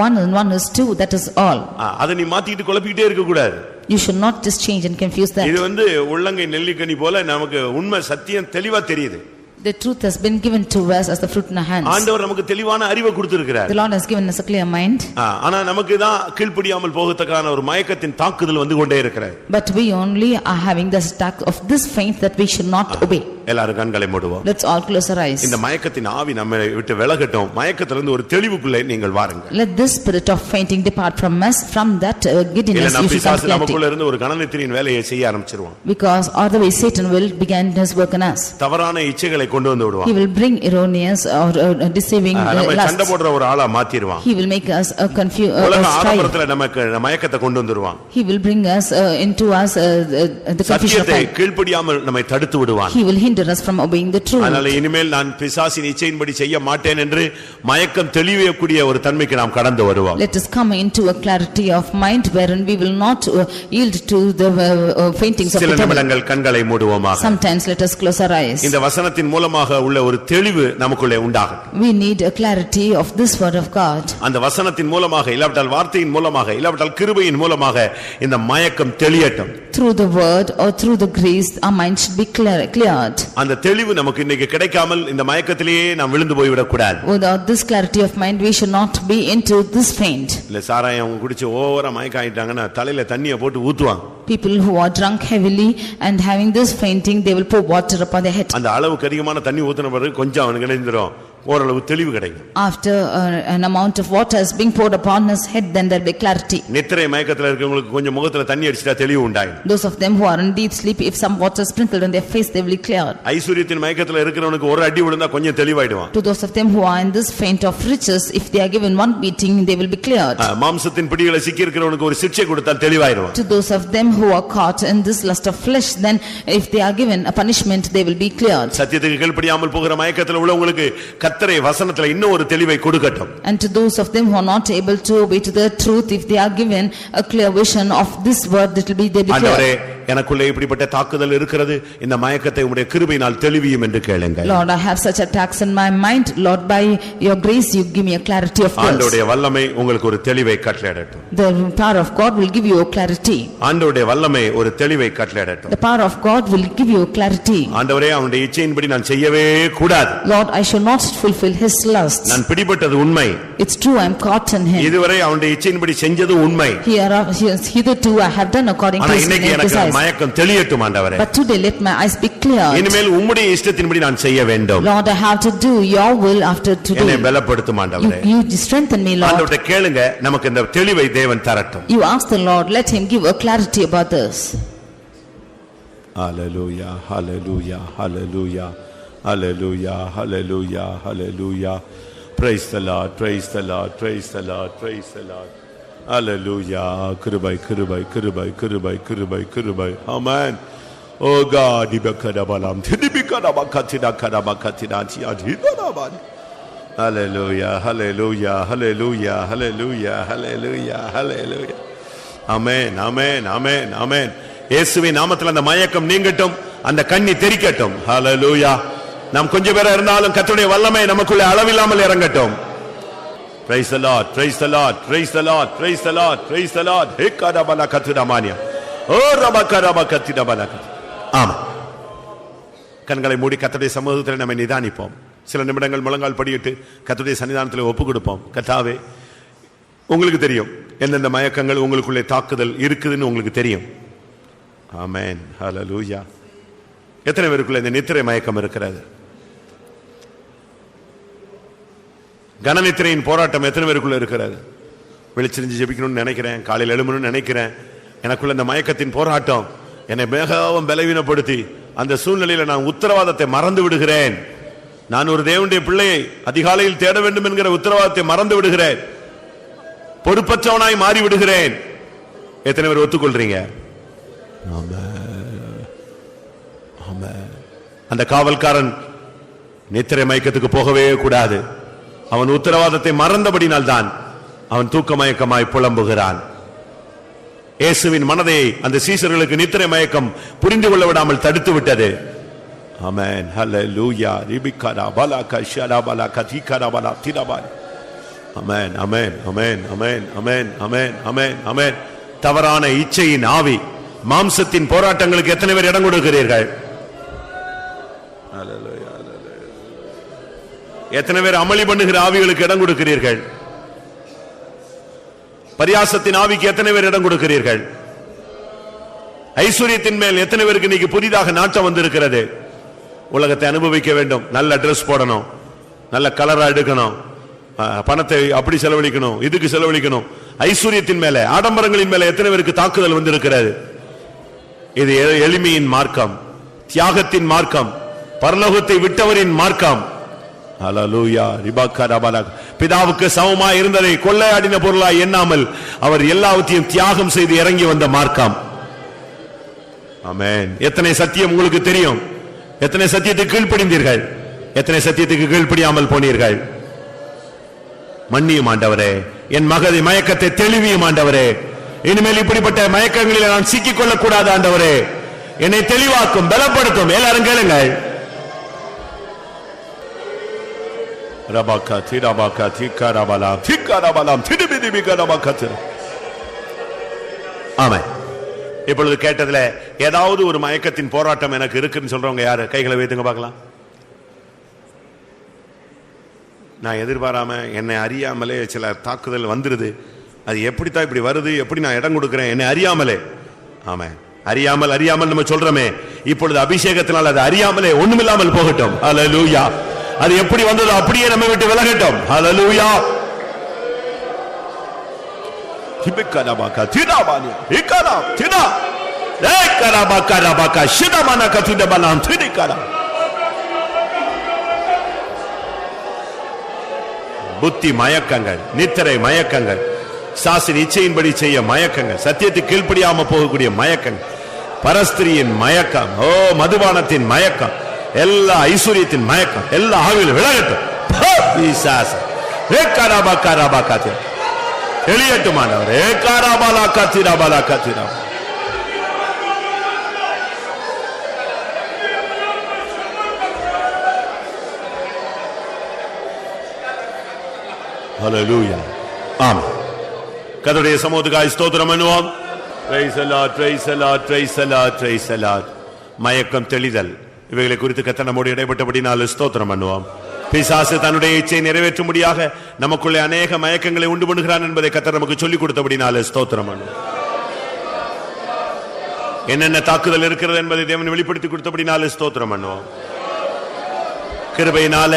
1 and 1 is 2, that is all. அதை நீ மாத்திட்டு குழப்பிக்கிட்டே இருக்க கூடாது. You should not just change and confuse that. இது உள்ளங்கை நெல்லிக்கனி போல நமக்கு உண்மை சத்தியம் தெளிவா தெரியுது. The truth has been given to us as the fruit in our hands. ஆண்டவர் நமக்கு தெளிவான அறிவை கொடுத்திருக்கிறார். The Lord has given us a clear mind. ஆனா நமக்கு தான் கீழ்ப்படியாமல் போகத்தக்கான ஒரு மயக்கத்தின் தாக்குதல் வந்து கொண்டே இருக்கிறது. But we only are having this attack of this faith that we should not obey. எல்லாரும் கண்களை மூடுவோம். Let's all close our eyes. இந்த மயக்கத்தின் ஆவி நம்மை விட்டு விலகட்டும். மயக்கத்திலிருந்து ஒரு தெளிவுக்குள்ளே நீங்கள் வாருங்கள். Let this spirit of fainting depart from us. From that giddiness you should come to நமக்குள்ள இருந்து ஒரு கனநித்திரையின் வேலையை செய்ய ஆரம்பிச்சிருவான். Because otherwise Satan will begin his work in us. தவறான இச்சைகளை கொண்டு வந்து விடுவான். He will bring erroneous or deceiving நம்ம lust. சண்டை போடுற ஒரு ஆளா மாத்திடுவான். He will make us a confused உலக ஆடம்பரத்துல நமக்கு மயக்கத்தை கொண்டு வந்துருவான். He will bring us into us the confusion of சத்தியத்தை கீழ்ப்படியாமல் நம்மை தடுத்து விடுவான். He will hinder us from obeying the truth. அதனால இனிமேல் நான் பிசாசின் இச்சையின்படி செய்ய மாட்டேன் என்று மயக்கம் தெளியக்கூடிய ஒரு தன்மைக்கு நாம் கடந்து வருவோம். Let us come into a clarity of mind wherein we will not yield to the faintings of the devil. சில நிமிடங்கள் கண்களை மூடுவோமாக. Sometimes let us close our eyes. இந்த வசனத்தின் மூலமாக உள்ள ஒரு தெளிவு நமக்குள்ளே உண்டாகட்டும். We need a clarity of this word of God. அந்த வசனத்தின் மூலமாக இல்லாவிட்டால் வார்த்தையின் மூலமாக இல்லாவிட்டால் கிருபையின் மூலமாக இந்த மயக்கம் தெளியட்டும். Through the word or through the grace our mind should be cleared. அந்த தெளிவு நமக்கு இன்னைக்கு கிடைக்காமல் இந்த மயக்கத்திலேயே நாம் விழுந்து போய் விடக் கூடாது. Without this clarity of mind we should not be into this faint. இல்ல சாராயம் குடிச்சு ஓவரா மயக்கம் ஆயிட்டாங்கன்னா தலையில தண்ணியை போட்டு ஊத்துவாங்க. People who are drunk heavily and having this fainting they will pour water upon their head. அந்த அளவுக்கு அதிகமான தண்ணி ஊத்துன பிறகு கொஞ்சம் அவனுக்கு நினைந்துரும். ஓரளவு தெளிவு கிடைக்கும். After an amount of water is being poured upon his head then there will be clarity. நித்திரை மயக்கத்துல இருக்கவங்களுக்கு கொஞ்சம் முகத்துல தண்ணி அடிச்சிட்டா தெளிவு உண்டாகும். Those of them who are in deep sleep if some water sprinkled on their face they will be cleared. ஐஸ்வரியத்தின் மயக்கத்துல இருக்கிறவனுக்கு ஒரு அடி விழுந்தா கொஞ்சம் தெளிவாயிடுவான். To those of them who are in this faint of riches if they are given one beating they will be cleared. மாம்சத்தின் பிடிகளை சிக்கி இருக்கிறவனுக்கு ஒரு சிட்சை கொடுத்தால் தெளிவாயிடுவான். To those of them who are caught in this lust of flesh then if they are given a punishment they will be cleared. சத்தியத்துக்கு கீழ்ப்படியாமல் போகிற மயக்கத்துல உள்ளவங்களுக்கு கர்த்தரே வசனத்துல இன்னும் ஒரு தெளிவை கொடுக்கட்டும். And to those of them who are not able to obey to the truth if they are given a clear vision of this word that will be they be clear. எனக்குள்ளே இப்படிப்பட்ட தாக்குதல் இருக்கிறது இந்த மயக்கத்தை உம்முடைய கிருபையினால் தெளிவியும் என்று கேளுங்கள். Lord, I have such attacks in my mind. Lord, by your grace you give me a clarity of thoughts. ஆண்டவருடைய வல்லமை உங்களுக்கு ஒரு தெளிவை கட்டளையிடட்டும். The power of God will give you a clarity. ஆண்டவருடைய வல்லமை ஒரு தெளிவை கட்டளையிடட்டும். The power of God will give you a clarity. ஆண்டவரே அவனுடைய இச்சையின்படி நான் செய்யவே கூடாது. Lord, I shall not fulfill his lust. நான் பிடிபட்டது உண்மை. It's true I am caught in him. இதுவரை அவனுடைய இச்சையின்படி செஞ்சது உண்மை. Hitherto I have done according to his desires. மயக்கம் தெளியட்டும் ஆண்டவரே. But today let my eyes be clear. இனிமேல் உம்முடைய இஷ்டத்தின்படி நான் செய்ய வேண்டும். Lord, I have to do your will after today. என்னை பலப்படுத்தும் ஆண்டவரே. You strengthen me, Lord. ஆண்டவரே கேளுங்க நமக்கு இந்த தெளிவை தேவன் தரட்டும். You ask the Lord, let him give a clarity about this. Hallelujah, hallelujah, hallelujah, hallelujah, hallelujah, hallelujah. Praise the Lord, praise the Lord, praise the Lord, praise the Lord. Hallelujah. Kirubai, kirubai, kirubai, kirubai, kirubai, kirubai. Amen. Oh God, ibakadabalam. Tidibikadabakatina kadabakatina tiadhidanaban. Hallelujah, hallelujah, hallelujah, hallelujah, hallelujah, hallelujah. Amen, amen, amen, amen. இயேசுவின் நாமத்தில் அந்த மயக்கம் நீங்கட்டும், அந்த கண்ணி தெறிக்கட்டும். Hallelujah. நாம் கொஞ்சம் பேரா இருந்தாலும் கர்த்தருடைய வல்லமை நமக்குள்ளே அளவில்லாமல் இறங்கட்டும். Praise the Lord, praise the Lord, praise the Lord, praise the Lord, praise the Lord. Hekadabala katudamania. Oh rabakaraba katidabala. ஆமா. கண்களை மூடி கர்த்தருடைய சமூகத்தில் நம்மை நிதானிப்போம். சில நிமிடங்கள் முழங்கால் படியிட்டு கர்த்தருடைய சன்னிதானத்தில் ஒப்பு கொடுப்போம். கர்த்தாவே, உங்களுக்கு தெரியும் எந்தெந்த மயக்கங்கள் உங்களுக்குள்ளே தாக்குதல் இருக்குதுன்னு உங்களுக்கு தெரியும். ஆமென், ஹல்லேலூயா. எத்தனை பேருக்குள்ள இந்த நித்திரை மயக்கம் இருக்கிறது? கனநித்திரையின் போராட்டம் எத்தனை பேருக்குள்ள இருக்கிறது? வெளிச்சிரிஞ்சு ஜெபிக்கணும்னு நினைக்கிறேன், காலையில் எழுமணும்னு நினைக்கிறேன், எனக்குள்ள இந்த மயக்கத்தின் போராட்டம் என்னை மிகவும் பலவீனப்படுத்தி அந்த சூழ்நிலையில நான் உத்தரவாதத்தை மறந்து விடுகிறேன். நான் ஒரு தேவனுடைய பிள்ளையை அதிகாலையில் தேட வேண்டும் என்கிற உத்தரவாதத்தை மறந்து விடுகிறேன், பொறுப்பற்றவனாய் மாறி விடுகிறேன். எத்தனை பேர் ஒத்துக்கொள்றீங்க? அந்த காவல்காரன் நித்திரை மயக்கத்துக்கு போகவே கூடாது. அவன் உத்தரவாதத்தை மறந்தபடினால் தான் அவன் தூக்க மயக்கமாய் புலம்புகிறான். இயேசுவின் மனதை அந்த சீசர்களுக்கு நித்திரை மயக்கம் புரிந்து கொள்ள விடாமல் தடுத்து விட்டது. ஆமென், ஹல்லேலூயா. ரிபிகரா பலக ஷரபல கதிகரா பல திரபாய். ஆமென், ஆமென், ஆமென், ஆமென், ஆமென், ஆமென், ஆமென், ஆமென். தவறான இச்சையின் ஆவி, மாம்சத்தின் போராட்டங்களுக்கு எத்தனை பேர் இடம் கொடுக்கிறீர்கள்? ஹல்லேலூயா, ஹல்லேலூயா. எத்தனை பேர் அமளி பண்ணுகிற ஆவிகளுக்கு இடம் கொடுக்கிறீர்கள்? பரியாசத்தின் ஆவிக்கு எத்தனை பேர் இடம் கொடுக்கிறீர்கள்? ஐஸ்வர்யத்தின் மேல் எத்தனை பேருக்கு இன்னைக்கு புதிதாக நாட்டம் வந்திருக்கிறது? உலகத்தை அனுபவிக்க வேண்டும், நல்ல ட்ரெஸ் போடணும், நல்ல கலரா எடுக்கணும், பணத்தை அப்படி செலவழிக்கணும், இதுக்கு செலவழிக்கணும். ஐஸ்வர்யத்தின் மேல, ஆடம்பரங்களின் மேல எத்தனை பேருக்கு தாக்குதல் வந்திருக்கிறது? இது எளிமையின் மார்க்கம், தியாகத்தின் மார்க்கம், பரலோகத்தை விட்டவரின் மார்க்கம். ஹல்லேலூயா. பிதாவுக்கு சமமாய் இருந்ததை கொள்ளையாடின பொருளாய் எண்ணாமல் அவர் எல்லாவற்றையும் தியாகம் செய்து இறங்கி வந்த மார்க்கம். ஆமென். எத்தனை சத்தியம் உங்களுக்கு தெரியும்? எத்தனை சத்தியத்துக்கு கீழ்ப்படிந்தீர்கள்? எத்தனை சத்தியத்துக்கு கீழ்ப்படியாமல் போனீர்கள்? மன்னியும் ஆண்டவரே, என் மகதை மயக்கத்தை தெளிவியும் ஆண்டவரே. இனிமேல் இப்படிப்பட்ட மயக்கங்களில் நான் சிக்கிக் கொள்ளக்கூடாது ஆண்டவரே. என்னை தெளிவாக்கும், பலப்படுத்தும். எல்லாரும் கேளுங்கள். ரபாக்கா திராபாக்கா திக்காராபாலாம் திக்காராபாலாம் திடுபிதிபிகரபாக்கா. ஆமென். இப்பொழுது கேட்டதுல ஏதாவது ஒரு மயக்கத்தின் போராட்டம் எனக்கு இருக்குன்னு சொல்றவங்க யாரு? கைகளை வைத்துங்க பார்க்கலாம். நான் எதிர்பாராம, என்னை அறியாமலே சில தாக்குதல் வந்துருது. அது எப்படித்தான் இப்படி வருது, எப்படி நான் இடம் கொடுக்கிறேன், என்னை அறியாமலே. ஆமென். அறியாமல் அறியாமல் நம்ம சொல்றோமே, இப்பொழுது அபிஷேகத்தினால் அது அறியாமலே ஒண்ணுமில்லாமல் போகட்டும். ஹல்லேலூயா. அது எப்படி வந்ததோ அப்படியே நம்ம விட்டு விலகட்டும். ஹல்லேலூயா. திபக்கரபாகா திடாபானியா இக்கரா திடா ஏக்கரபாகரபாகா ஷிதமனா கதிதபலாம் திடிகரா. புத்தி மயக்கங்கள், நித்திரை மயக்கங்கள், சாஸ்திர இச்சையின்படி செய்ய மயக்கங்கள், சத்தியத்துக்கு கீழ்ப்படியாம போகக்கூடிய மயக்கங்கள், பரஸ்திரியின் மயக்கம், மதுபானத்தின் மயக்கம், எல்லா ஐஸ்வர்யத்தின் மயக்கம், எல்லா ஆவியில் விலகட்டும். வெளியேட்டுமானவர். ஹல்லேலூயா. ஆமென். கர்த்தருடைய சமூகத்துக்காய் ஸ்தோத்திரம் பண்ணுவோம். Praise the Lord, praise the Lord, praise the Lord, praise the Lord. மயக்கம் தெளிதல் இவைகளை குறித்து கர்த்தர் நம்மோடு இடைப்பட்டபடியால் ஸ்தோத்திரம் பண்ணுவோம். பிசாசு தன்னுடைய இச்சையை நிறைவேற்றும்படியாக நமக்குள்ளே அநேக மயக்கங்களை உண்டு பண்ணுகிறான் என்பதை கர்த்தர் நமக்கு சொல்லிக் கொடுத்தபடியால் ஸ்தோத்திரம் பண்ணுவோம். என்னென்ன தாக்குதல் இருக்கிறது என்பதை தேவன் வெளிப்படுத்தி கொடுத்தபடியால் ஸ்தோத்திரம் பண்ணுவோம். கிருபையினால,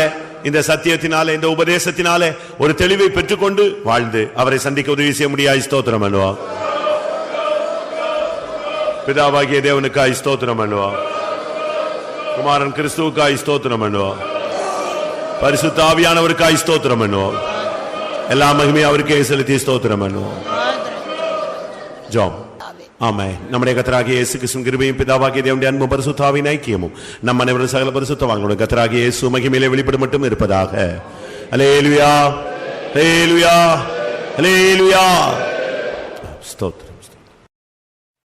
இந்த சத்தியத்தினால, இந்த உபதேசத்தினால ஒரு தெளிவை பெற்றுக்கொண்டு வாழ்ந்து அவரை சந்திக்க உதவி செய்ய முடியாது. ஸ்தோத்திரம் பண்ணுவோம். பிதாவாகிய தேவனுக்காய் ஸ்தோத்திரம் பண்ணுவோம். குமாரன் கிறிஸ்துவுக்காய் ஸ்தோத்திரம் பண்ணுவோம். பரிசுத்த ஆவியானவருக்காய் ஸ்தோத்திரம் பண்ணுவோம். எல்லா மகிமையும் அவருக்கே செலுத்தி ஸ்தோத்திரம் பண்ணுவோம். ஜெபம். ஆமென். நம்முடைய கர்த்தராகிய இயேசு கிறிஸ்துவின் கிருபையும் பிதாவாகிய தேவனுடைய அன்பும் பரிசுத்த ஆவியின் ஐக்கியமும் நம் அனைவரும் சகல பரிசுத்தவான்களுடைய கர்த்தராகிய இயேசு மகிமையிலே வெளிப்படும் மட்டும் இருப்பதாக. அல்லேலூயா, அல்லேலூயா, அல்லேலூயா. ஸ்தோத்திரம்.